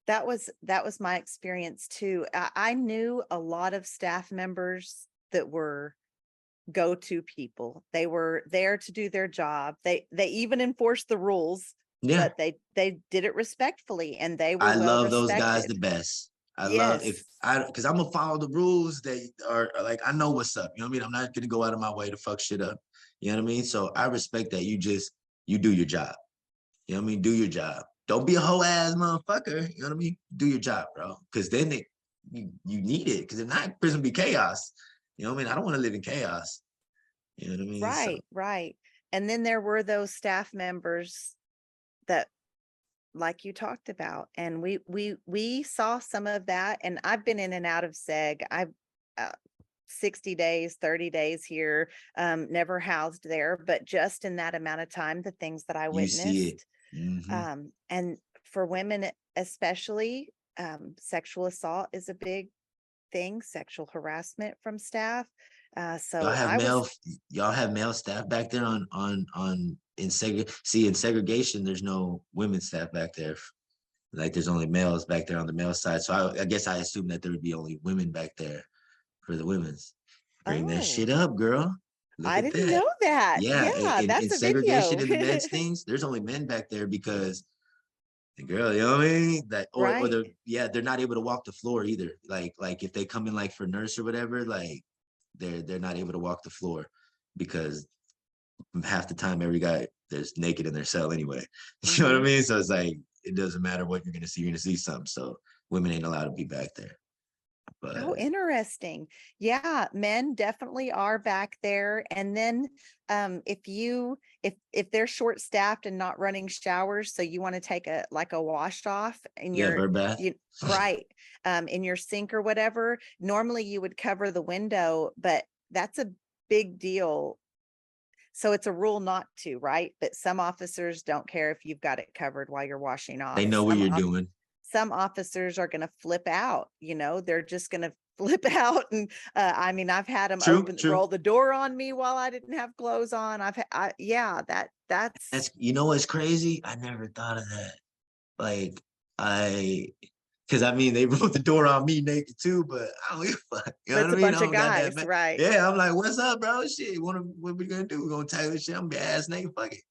Definitely. that was my experience too. I knew a lot of staff members that were go-to people. They were there to do their job. They even enforced the rules, Yeah. but they did it respectfully and they were I well love those guys the respected. best. I love if Yes, I because I'm gonna follow the rules that are like I know what's up. You know what I mean? I'm not gonna go out of my way to fuck shit up. You know what I mean? So I respect that you do your job. You know what I mean? Do your job. Don't be a whole ass motherfucker. You know what I mean? Do your job, bro. Because then you need it. Because if not, prison be chaos. You know what I mean? I don't want to live in chaos. You know what I mean? So right, right. And then there were those staff members that like you talked about, and we saw some of that. And I've been in and out of seg. I've 60 days, 30 days here, never housed there, but just in that amount of time, the things that I you see it. witnessed, Mm-hmm. and for women especially, sexual assault is a big thing, sexual harassment from staff. Y'all So have I was, male staff back there on in segregation. There's no women staff back there. Like there's only males back there on the male side. So I guess I assume that there would be only women back there for the women's. Bring that oh, shit up, girl. Look I at didn't that. know that. Yeah, Yeah, in that's a segregation video. in the men's things, there's only men back there because the girl, you know what I mean? That or Right. they're not able to walk the floor either. Like if they come in like for nurse or whatever, like they're not able to walk the floor because half the time every guy there's naked in their cell anyway. You know what I Hmm. mean? So it's like it doesn't matter what you're gonna see, you're gonna see something. So women ain't allowed to be back there. But Oh, interesting. Yeah, men definitely are back there. And then if they're short staffed and not running showers, so you want to take a like a wash off in yeah, your bird bath. you right in your sink or whatever, normally you would cover the window, but that's a big deal. So it's a rule not to, right? But some officers don't care if you've got it covered while you're washing They off. know what you're doing. Some officers are going to flip out, they're just going to flip out. And I mean, I've had them True, true. roll the door on me while I didn't have clothes on. Yeah, that's, You know what's crazy? I never thought of that. Like, because I mean, they rolled the door on me naked too, but I don't give a fuck. You know but what it's I a mean? I bunch of don't got that guys, bad. right? Yeah, I'm like, what's up, bro? Shit, what we gonna do? We're gonna tackle this shit. I'm gonna be ass naked, fuck it.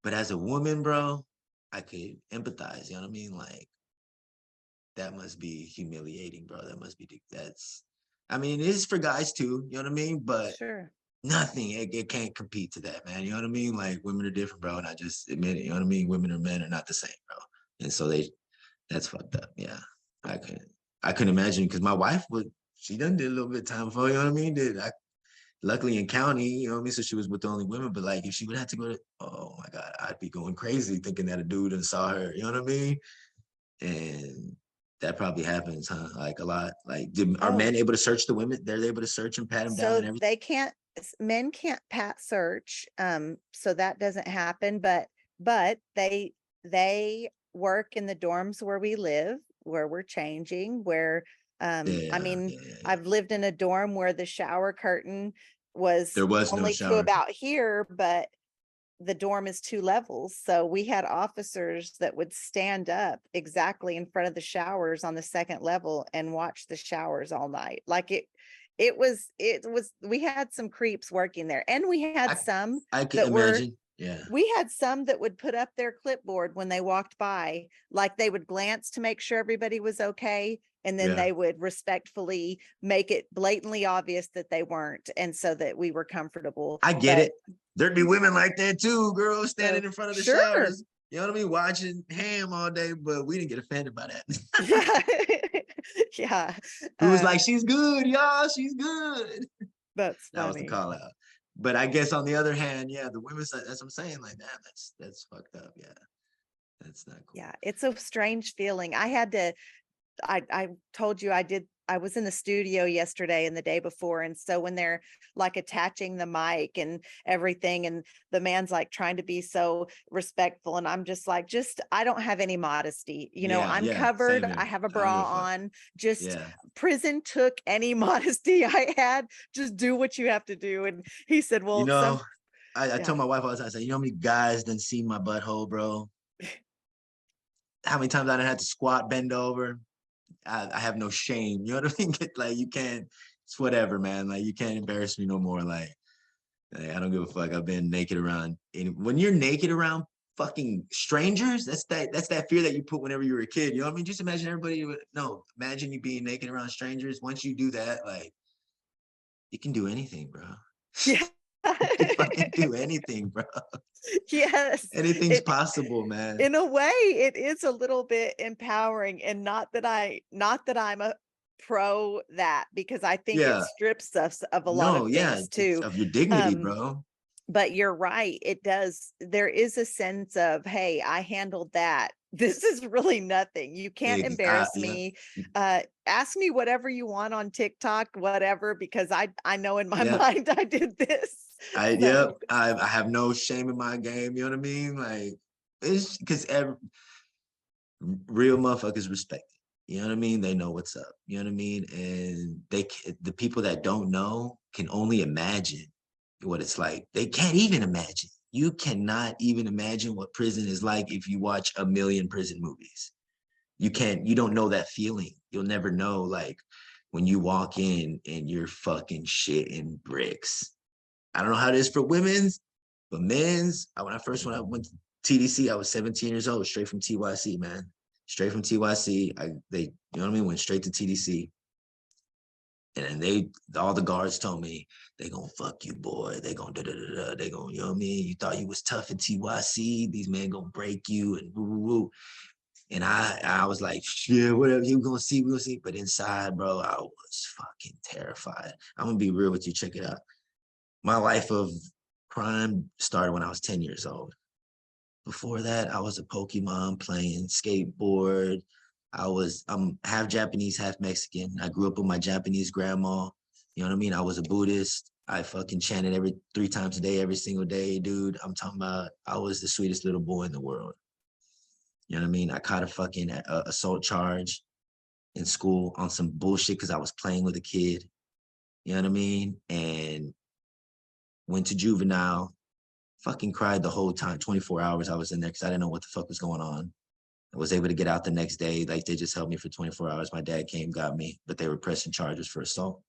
But as a woman, bro, I could empathize. You know what I mean? Like, that must be humiliating, bro. I mean, it is for guys too. You know what I mean? But Sure. nothing, it can't compete to that, man. You know what I mean? Like, women are different, bro. And I just admit it. You know what I mean? Women or men are not the same, bro. And so that's fucked up. Yeah. I couldn't imagine, because my wife she done did a little bit of time before, you know what I mean? Luckily in county, you know what I mean? So she was with the only women, but like, if she would have to go to, oh my God, I'd be going crazy thinking that a dude and saw her, you know what I mean? And that probably happens, huh? Like a lot. Like, are Oh, men able to search the women? They're able to search and pat them down so and everything? they can't, men can't pat search. So that doesn't happen, but they work in the dorms where we live, where we're changing, where, I Yeah, mean, yeah. I've lived in a dorm where the shower curtain was There was no only to shower. about here, but the dorm is 2 levels. So we had officers that would stand up exactly in front of the showers on the second level and watch the showers all night. Like it was, we had some creeps working there, and I I can that were, imagine. Yeah. we had some that would put up their clipboard when they walked by, like they would glance to make sure everybody was okay. And then Yeah. they would respectfully make it blatantly obvious that they weren't. And so that we were comfortable. I get But it. There'd be women like that too, girls so standing in front of the sure. showers. You know what I mean? Watching ham all day, but we didn't get offended by that. Yeah. Yeah. We was like, Um, she's good, y'all. She's good. that's That was the funny. call out. But I guess on the other hand, yeah, the women's side, that's what I'm saying. Like that, that's fucked up. Yeah. That's not cool. Yeah. It's a strange feeling. I told you I was in the studio yesterday and the day before. And so when they're like attaching the mic and everything, and the man's like trying to be so respectful, and I'm just like, I don't have any modesty. Yeah, I'm yeah. covered. Same I here. have a I don't give bra a fuck. on. Just Yeah. prison took any modesty I had. Just do what you have to do. And he said, You well, know, I yeah. tell my wife all the time, I say, you know how many guys done seen my butthole, bro? How many times I done had to squat, bend over? I have no shame. You know what I mean? Like, you can't, it's whatever, man. Like, you can't embarrass me no more. Like, I don't give a fuck. I've been naked around. And when you're naked around fucking strangers, that's that fear that you put whenever you were a kid. You know what I mean? Just imagine imagine you being naked around strangers. Once you do that, like, you can do anything, bro. Yeah. You can fucking do anything, bro. Yes. Anything's It, possible, man. in a way, it is a little bit empowering. And not that I'm a pro that, because I think it Yeah. strips us of a lot No, of yeah. things It's too. of your dignity, Um, bro. but you're right, it does. There is a sense of, hey, I handled that. This is really nothing. You can't embarrass Yeah. me. Ask me whatever you want on TikTok, whatever, because I know in my Yeah. mind I did this. Yep. So I have no shame in my game. You know what I mean? Like, it's because real motherfuckers respect it. You know what I mean? They know what's up. You know what I mean? And the people that don't know can only imagine what it's like. They can't even imagine. You cannot even imagine what prison is like if you watch a million prison movies. You don't know that feeling. You'll never know, like, when you walk in and you're fucking shitting bricks. I don't know how it is for women's, but men's, when I went to TDC, I was 17 years old, straight from TYC, man. Straight from TYC. You know what I mean? Went straight to TDC. And all the guards told me, they gonna fuck you, boy. They gonna da-da-da-da. They gonna, you know what I mean? You thought you was tough in TYC. These men gonna break you and woo, woo, woo. And I was like, shit, whatever, you gonna see, we gonna see. But inside, bro, I was fucking terrified. I'm gonna be real with you. Check it out. My life of crime started when I was 10 years old. Before that, I was a Pokemon playing skateboard. I'm half Japanese, half Mexican. I grew up with my Japanese grandma. You know what I mean? I was a Buddhist. I fucking chanted every 3 times a day, every single day, dude. I'm talking about, I was the sweetest little boy in the world. You know what I mean? I caught a fucking assault charge in school on some bullshit because I was playing with a kid. You know what I mean? And went to juvenile, fucking cried the whole time, 24 hours I was in there because I didn't know what the fuck was going on. I was able to get out the next day. Like they just held me for 24 hours. My dad came, got me, but they were pressing charges for assault.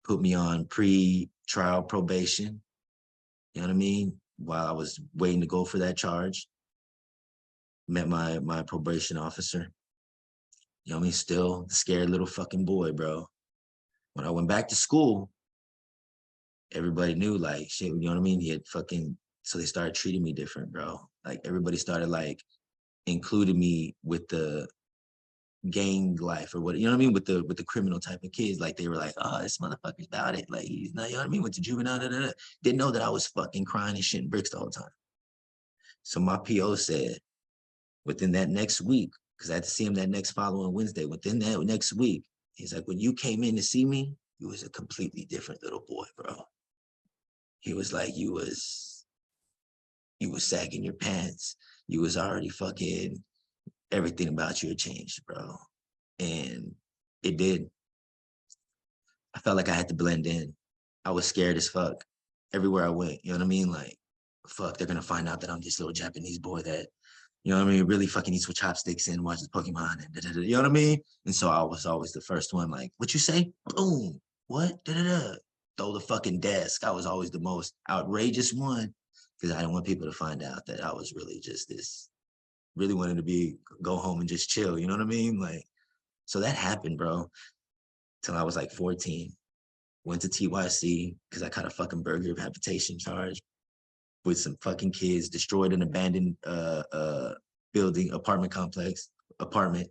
Put me on pre-trial probation. You know what I mean? While I was waiting to go for that charge, met my probation officer. You know what I mean? Still the scared little fucking boy, bro. When I went back to school, everybody knew like shit, you know what I mean? He had fucking, so they started treating me different, bro. Like everybody started like including me with the gang life or what, you know what I mean? With the criminal type of kids. Like they were like, oh, this motherfucker's about it. Like he's not, you know what I mean? Went to juvenile, da, da, da. Didn't know that I was fucking crying and shitting bricks the whole time. So my PO said within that next week, because I had to see him that next following Wednesday, within that next week, he's like, when you came in to see me, you was a completely different little boy, bro. He was like, you was sagging your pants. You was already fucking, everything about you had changed, bro. And it did. I felt like I had to blend in. I was scared as fuck everywhere I went. You know what I mean? Like, fuck, they're gonna find out that I'm this little Japanese boy that, you know what I mean, really fucking eats with chopsticks and watches Pokemon and da-da-da, you know what I mean? And so I was always the first one, like, what you say? Boom. What? Da-da-da. Throw the fucking desk. I was always the most outrageous one because I didn't want people to find out that I was really just this, really wanted to be, go home and just chill, you know what I mean? Like, so that happened, bro, till I was like 14. Went to TYC because I caught a fucking burger of habitation charge with some fucking kids, destroyed an abandoned building, apartment complex, apartment,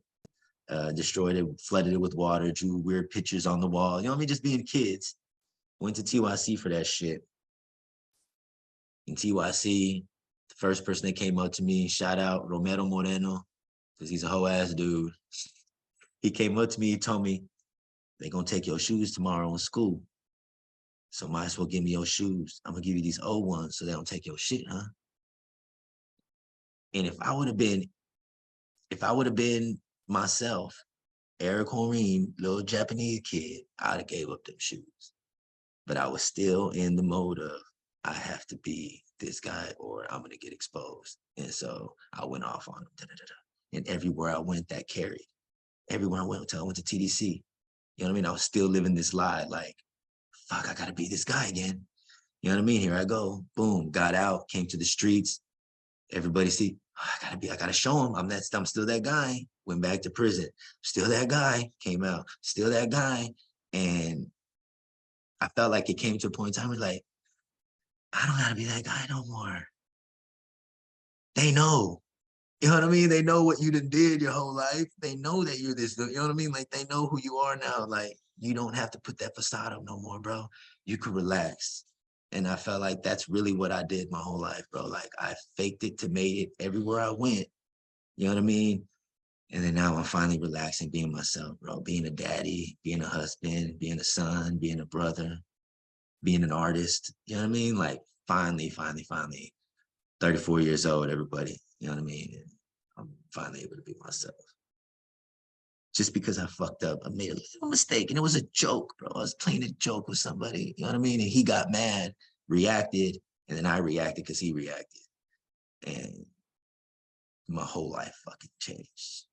destroyed it, flooded it with water, drew weird pictures on the wall. You know what I mean? Just being kids. Went to TYC for that shit. In TYC, the first person that came up to me, shout out Romero Moreno, because he's a whole ass dude. He came up to me, he told me, they're gonna take your shoes tomorrow in school. So might as well give me your shoes. I'm gonna give you these old ones so they don't take your shit, huh? And if I would have been myself, Eric Horeen, little Japanese kid, I'd have gave up them shoes. But I was still in the mode of I have to be this guy or I'm gonna get exposed. And so I went off on him. Da, da, da, da. And everywhere I went, that carried. Everywhere I went until I went to TDC. You know what I mean? I was still living this lie, like, fuck, I gotta be this guy again. You know what I mean? Here I go. Boom, got out, came to the streets. Everybody see, oh, I gotta show him. I'm still that guy. Went back to prison. Still that guy. Came out. Still that guy. And I felt like it came to a point in time where like, I don't gotta be that guy no more. They know. You know what I mean? They know what you done did your whole life. They know that you're this, you know what I mean? Like they know who you are now. Like you don't have to put that facade up no more, bro. You could relax. And I felt like that's really what I did my whole life, bro. Like I faked it to made it everywhere I went. You know what I mean? And then now I'm finally relaxing, being myself, bro. Being a daddy, being a husband, being a son, being a brother, being an artist. You know what I mean? Like finally, 34 years old, everybody. You know what I mean? And I'm finally able to be myself. Just because I fucked up, I made a little mistake and it was a joke, bro. I was playing a joke with somebody, you know what I mean? And he got mad, reacted, and then I reacted because he reacted. And my whole life fucking changed.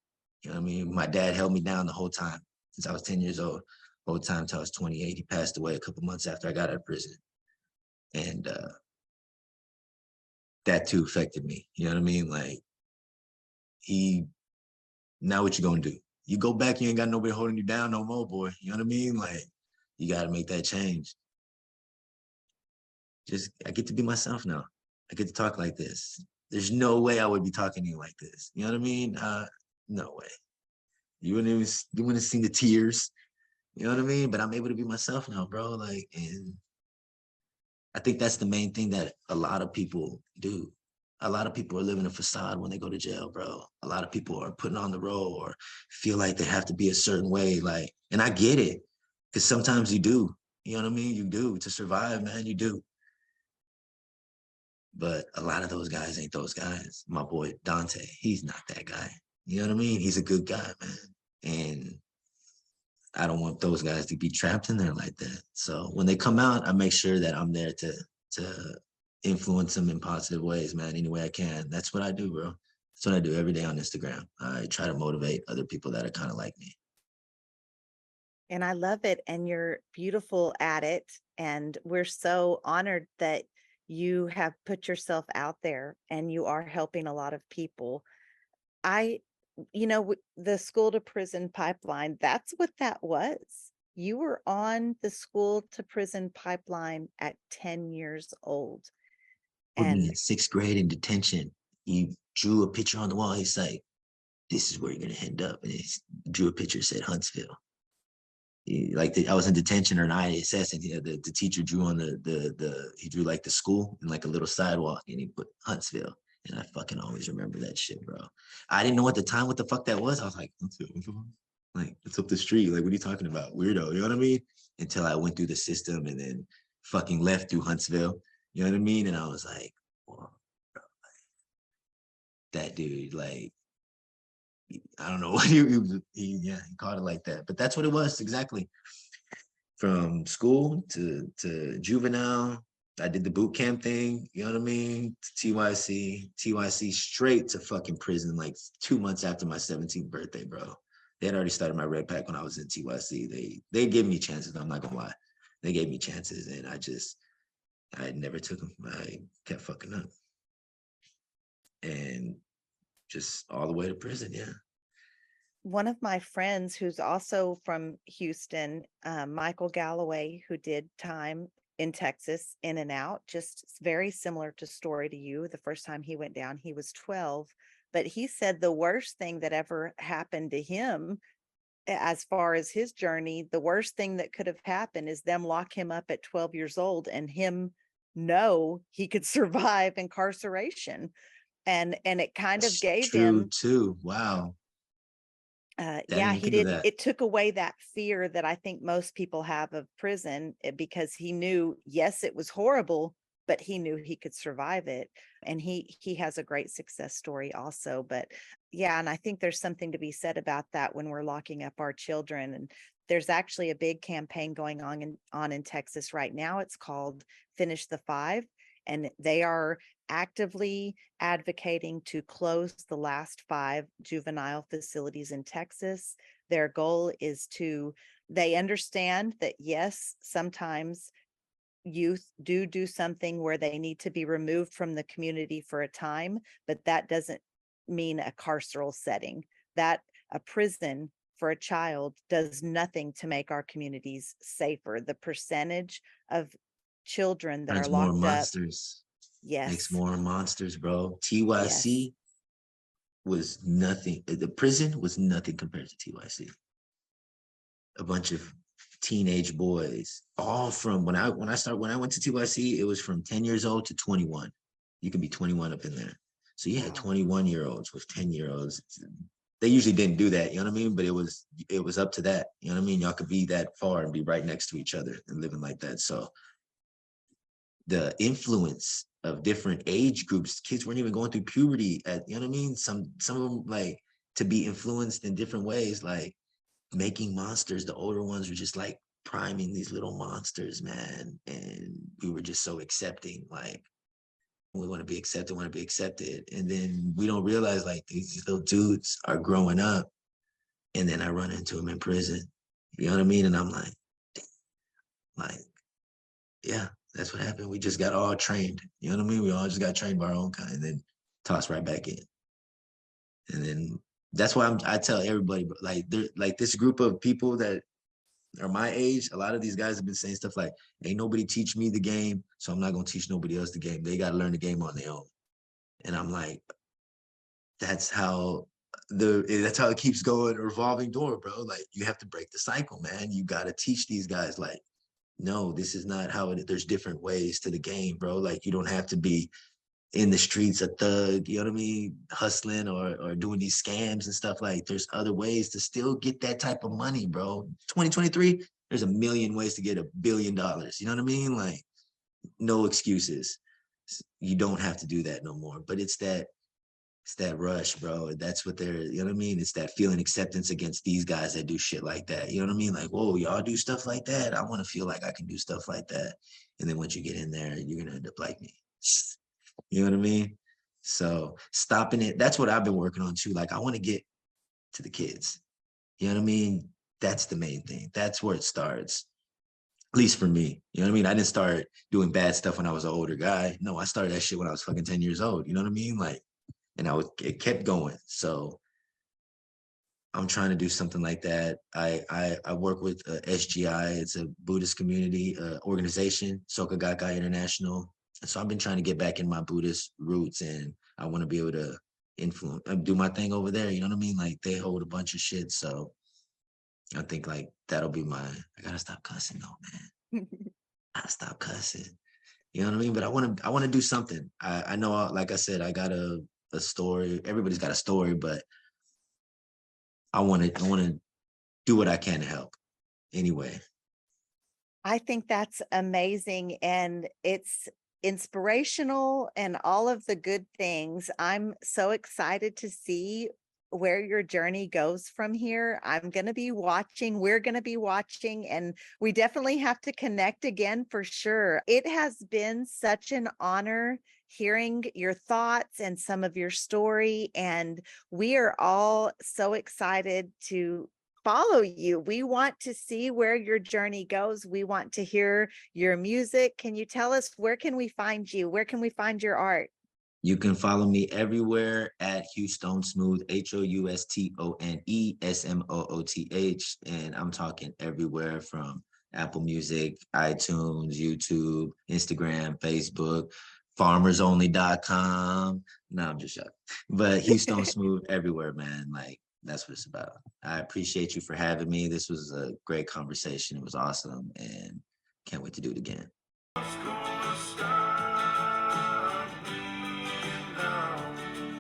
You know what I mean? My dad held me down the whole time since I was 10 years old, whole time until I was 28. He passed away a couple months after I got out of prison. And that too affected me. You know what I mean? Like, now what you gonna do? You go back, you ain't got nobody holding you down no more, boy. You know what I mean? Like, you gotta make that change. I get to be myself now. I get to talk like this. There's no way I would be talking to you like this. You know what I mean? No way. You wouldn't have seen the tears. You know what I mean? But I'm able to be myself now, bro. Like, and I think that's the main thing that a lot of people do. A lot of people are living a facade when they go to jail, bro. A lot of people are putting on the role or feel like they have to be a certain way. Like, and I get it, because sometimes you do. You know what I mean? You do to survive, man. You do. But a lot of those guys ain't those guys. My boy Dante, he's not that guy. You know what I mean? He's a good guy, man. And I don't want those guys to be trapped in there like that. So when they come out, I make sure that I'm there to influence them in positive ways, man, any way I can. That's what I do, bro. That's what I do every day on Instagram. I try to motivate other people that are kind of like me. And I love it. And you're beautiful at it. And we're so honored that you have put yourself out there and you are helping a lot of people. I, the school to prison pipeline, that's what that was. You were on the school to prison pipeline at 10 years old. Put me And in sixth grade in detention. He drew a picture on the wall. He's like, this is where you're going to end up. And he drew a picture, said Huntsville. I was in detention or an ISS, and the teacher drew on he drew like the school and like a little sidewalk, and he put Huntsville. And I fucking always remember that shit, bro. I didn't know at the time what the fuck that was. I was like, Huntsville? Like, it's up the street. Like, what are you talking about? Weirdo, you know what I mean? Until I went through the system and then fucking left through Huntsville. You know what I mean? And I was like, whoa, bro, that dude, like, I don't know what he called it like that, but that's what it was exactly. From school to juvenile, I did the boot camp thing. You know what I mean? To TYC straight to fucking prison. Like 2 months after my 17th birthday, bro. They had already started my red pack when I was in TYC. They gave me chances. I'm not gonna lie, they gave me chances, and I never took them. I kept fucking up, and just all the way to prison. Yeah. one of my friends who's also from Houston, Michael Galloway, who did time in Texas, in and out, just very similar to story to you. The first time he went down, he was 12, but he said the worst thing that ever happened to him, as far as his journey, the worst thing that could have happened is them lock him up at 12 years old and him know he could survive incarceration. And it kind of That's gave true him too. Wow. I didn't yeah, even he think of did. that. It took away that fear that I think most people have of prison, because he knew, yes, it was horrible, but he knew he could survive it. And he has a great success story also. But yeah, and I think there's something to be said about that when we're locking up our children. And there's actually a big campaign going on in Texas right now. It's called Finish the Five, and they are actively advocating to close the last 5 juvenile facilities in Texas. Their goal is they understand that, yes, sometimes youth do something where they need to be removed from the community for a time, but that doesn't mean a carceral setting. That a prison for a child does nothing to make our communities safer. The percentage of children that are Turns more locked up, monsters. Makes yes, more monsters, bro. yes. TYC was nothing. The prison was nothing compared to TYC. A bunch of teenage boys, all from when I went to TYC, it was from 10 years old to 21. You can be 21 up in there. So you had Wow. 21-year-olds with 10-year-olds. They usually didn't do that, you know what I mean? But it was up to that. You know what I mean? Y'all could be that far and be right next to each other and living like that. So the influence of different age groups, kids weren't even going through puberty at, you know what I mean? Some of them, like, to be influenced in different ways, like making monsters. The older ones were just like priming these little monsters, man. And we were just so accepting, like, we want to be accepted. And then we don't realize, like, these little dudes are growing up, and then I run into them in prison. You know what I mean? And I'm like, yeah, that's what happened. We just got all trained. You know what I mean? We all just got trained by our own kind, and then tossed right back in. And then that's why I tell everybody, like, this group of people that are my age, a lot of these guys have been saying stuff like, ain't nobody teach me the game, so I'm not gonna teach nobody else the game. They gotta learn the game on their own. And I'm like, that's how it keeps going, a revolving door, bro. Like, you have to break the cycle, man. You got to teach these guys, like, no, this is not how it, there's different ways to the game, bro. Like, you don't have to be in the streets a thug, you know what I mean, hustling or doing these scams and stuff. Like, there's other ways to still get that type of money, bro. 2023, there's a million ways to get $1 billion. You know what I mean? Like, no excuses. You don't have to do that no more. But it's that rush, bro. That's what they're, you know what I mean? It's that feeling acceptance against these guys that do shit like that. You know what I mean? Like, whoa, y'all do stuff like that. I want to feel like I can do stuff like that. And then once you get in there, you're gonna end up like me. You know what I mean? So stopping it, that's what I've been working on too. Like, I want to get to the kids. You know what I mean? That's the main thing. That's where it starts. At least for me. You know what I mean? I didn't start doing bad stuff when I was an older guy. No, I started that shit when I was fucking 10 years old. You know what I mean? Like, and it kept going. So I'm trying to do something like that. I work with SGI. It's a Buddhist community organization, Soka Gakkai International. And so I've been trying to get back in my Buddhist roots, and I want to be able to influence, do my thing over there. You know what I mean? Like, they hold a bunch of shit. So I think like that'll be I gotta stop cussing though, man. I gotta stop cussing. You know what I mean? But I want to do something. I know, like I said, I got a story. Everybody's got a story, but I want to do what I can to help anyway. I think that's amazing, and it's inspirational and all of the good things. I'm so excited to see where your journey goes from here. I'm going to be watching, we're going to be watching, and we definitely have to connect again for sure. It has been such an honor hearing your thoughts and some of your story, and we are all so excited to follow you. We want to see where your journey goes. We want to hear your music. Can you tell us, where can we find you? Where can we find your art? You can follow me everywhere at Houstone Smooth, HOUSTONE SMOOTH. And I'm talking everywhere from Apple Music, iTunes, YouTube, Instagram, Facebook, farmersonly.com. No, I'm just joking. But Houstone Smooth everywhere, man. Like, that's what it's about. I appreciate you for having me. This was a great conversation. It was awesome, and can't wait to do it again.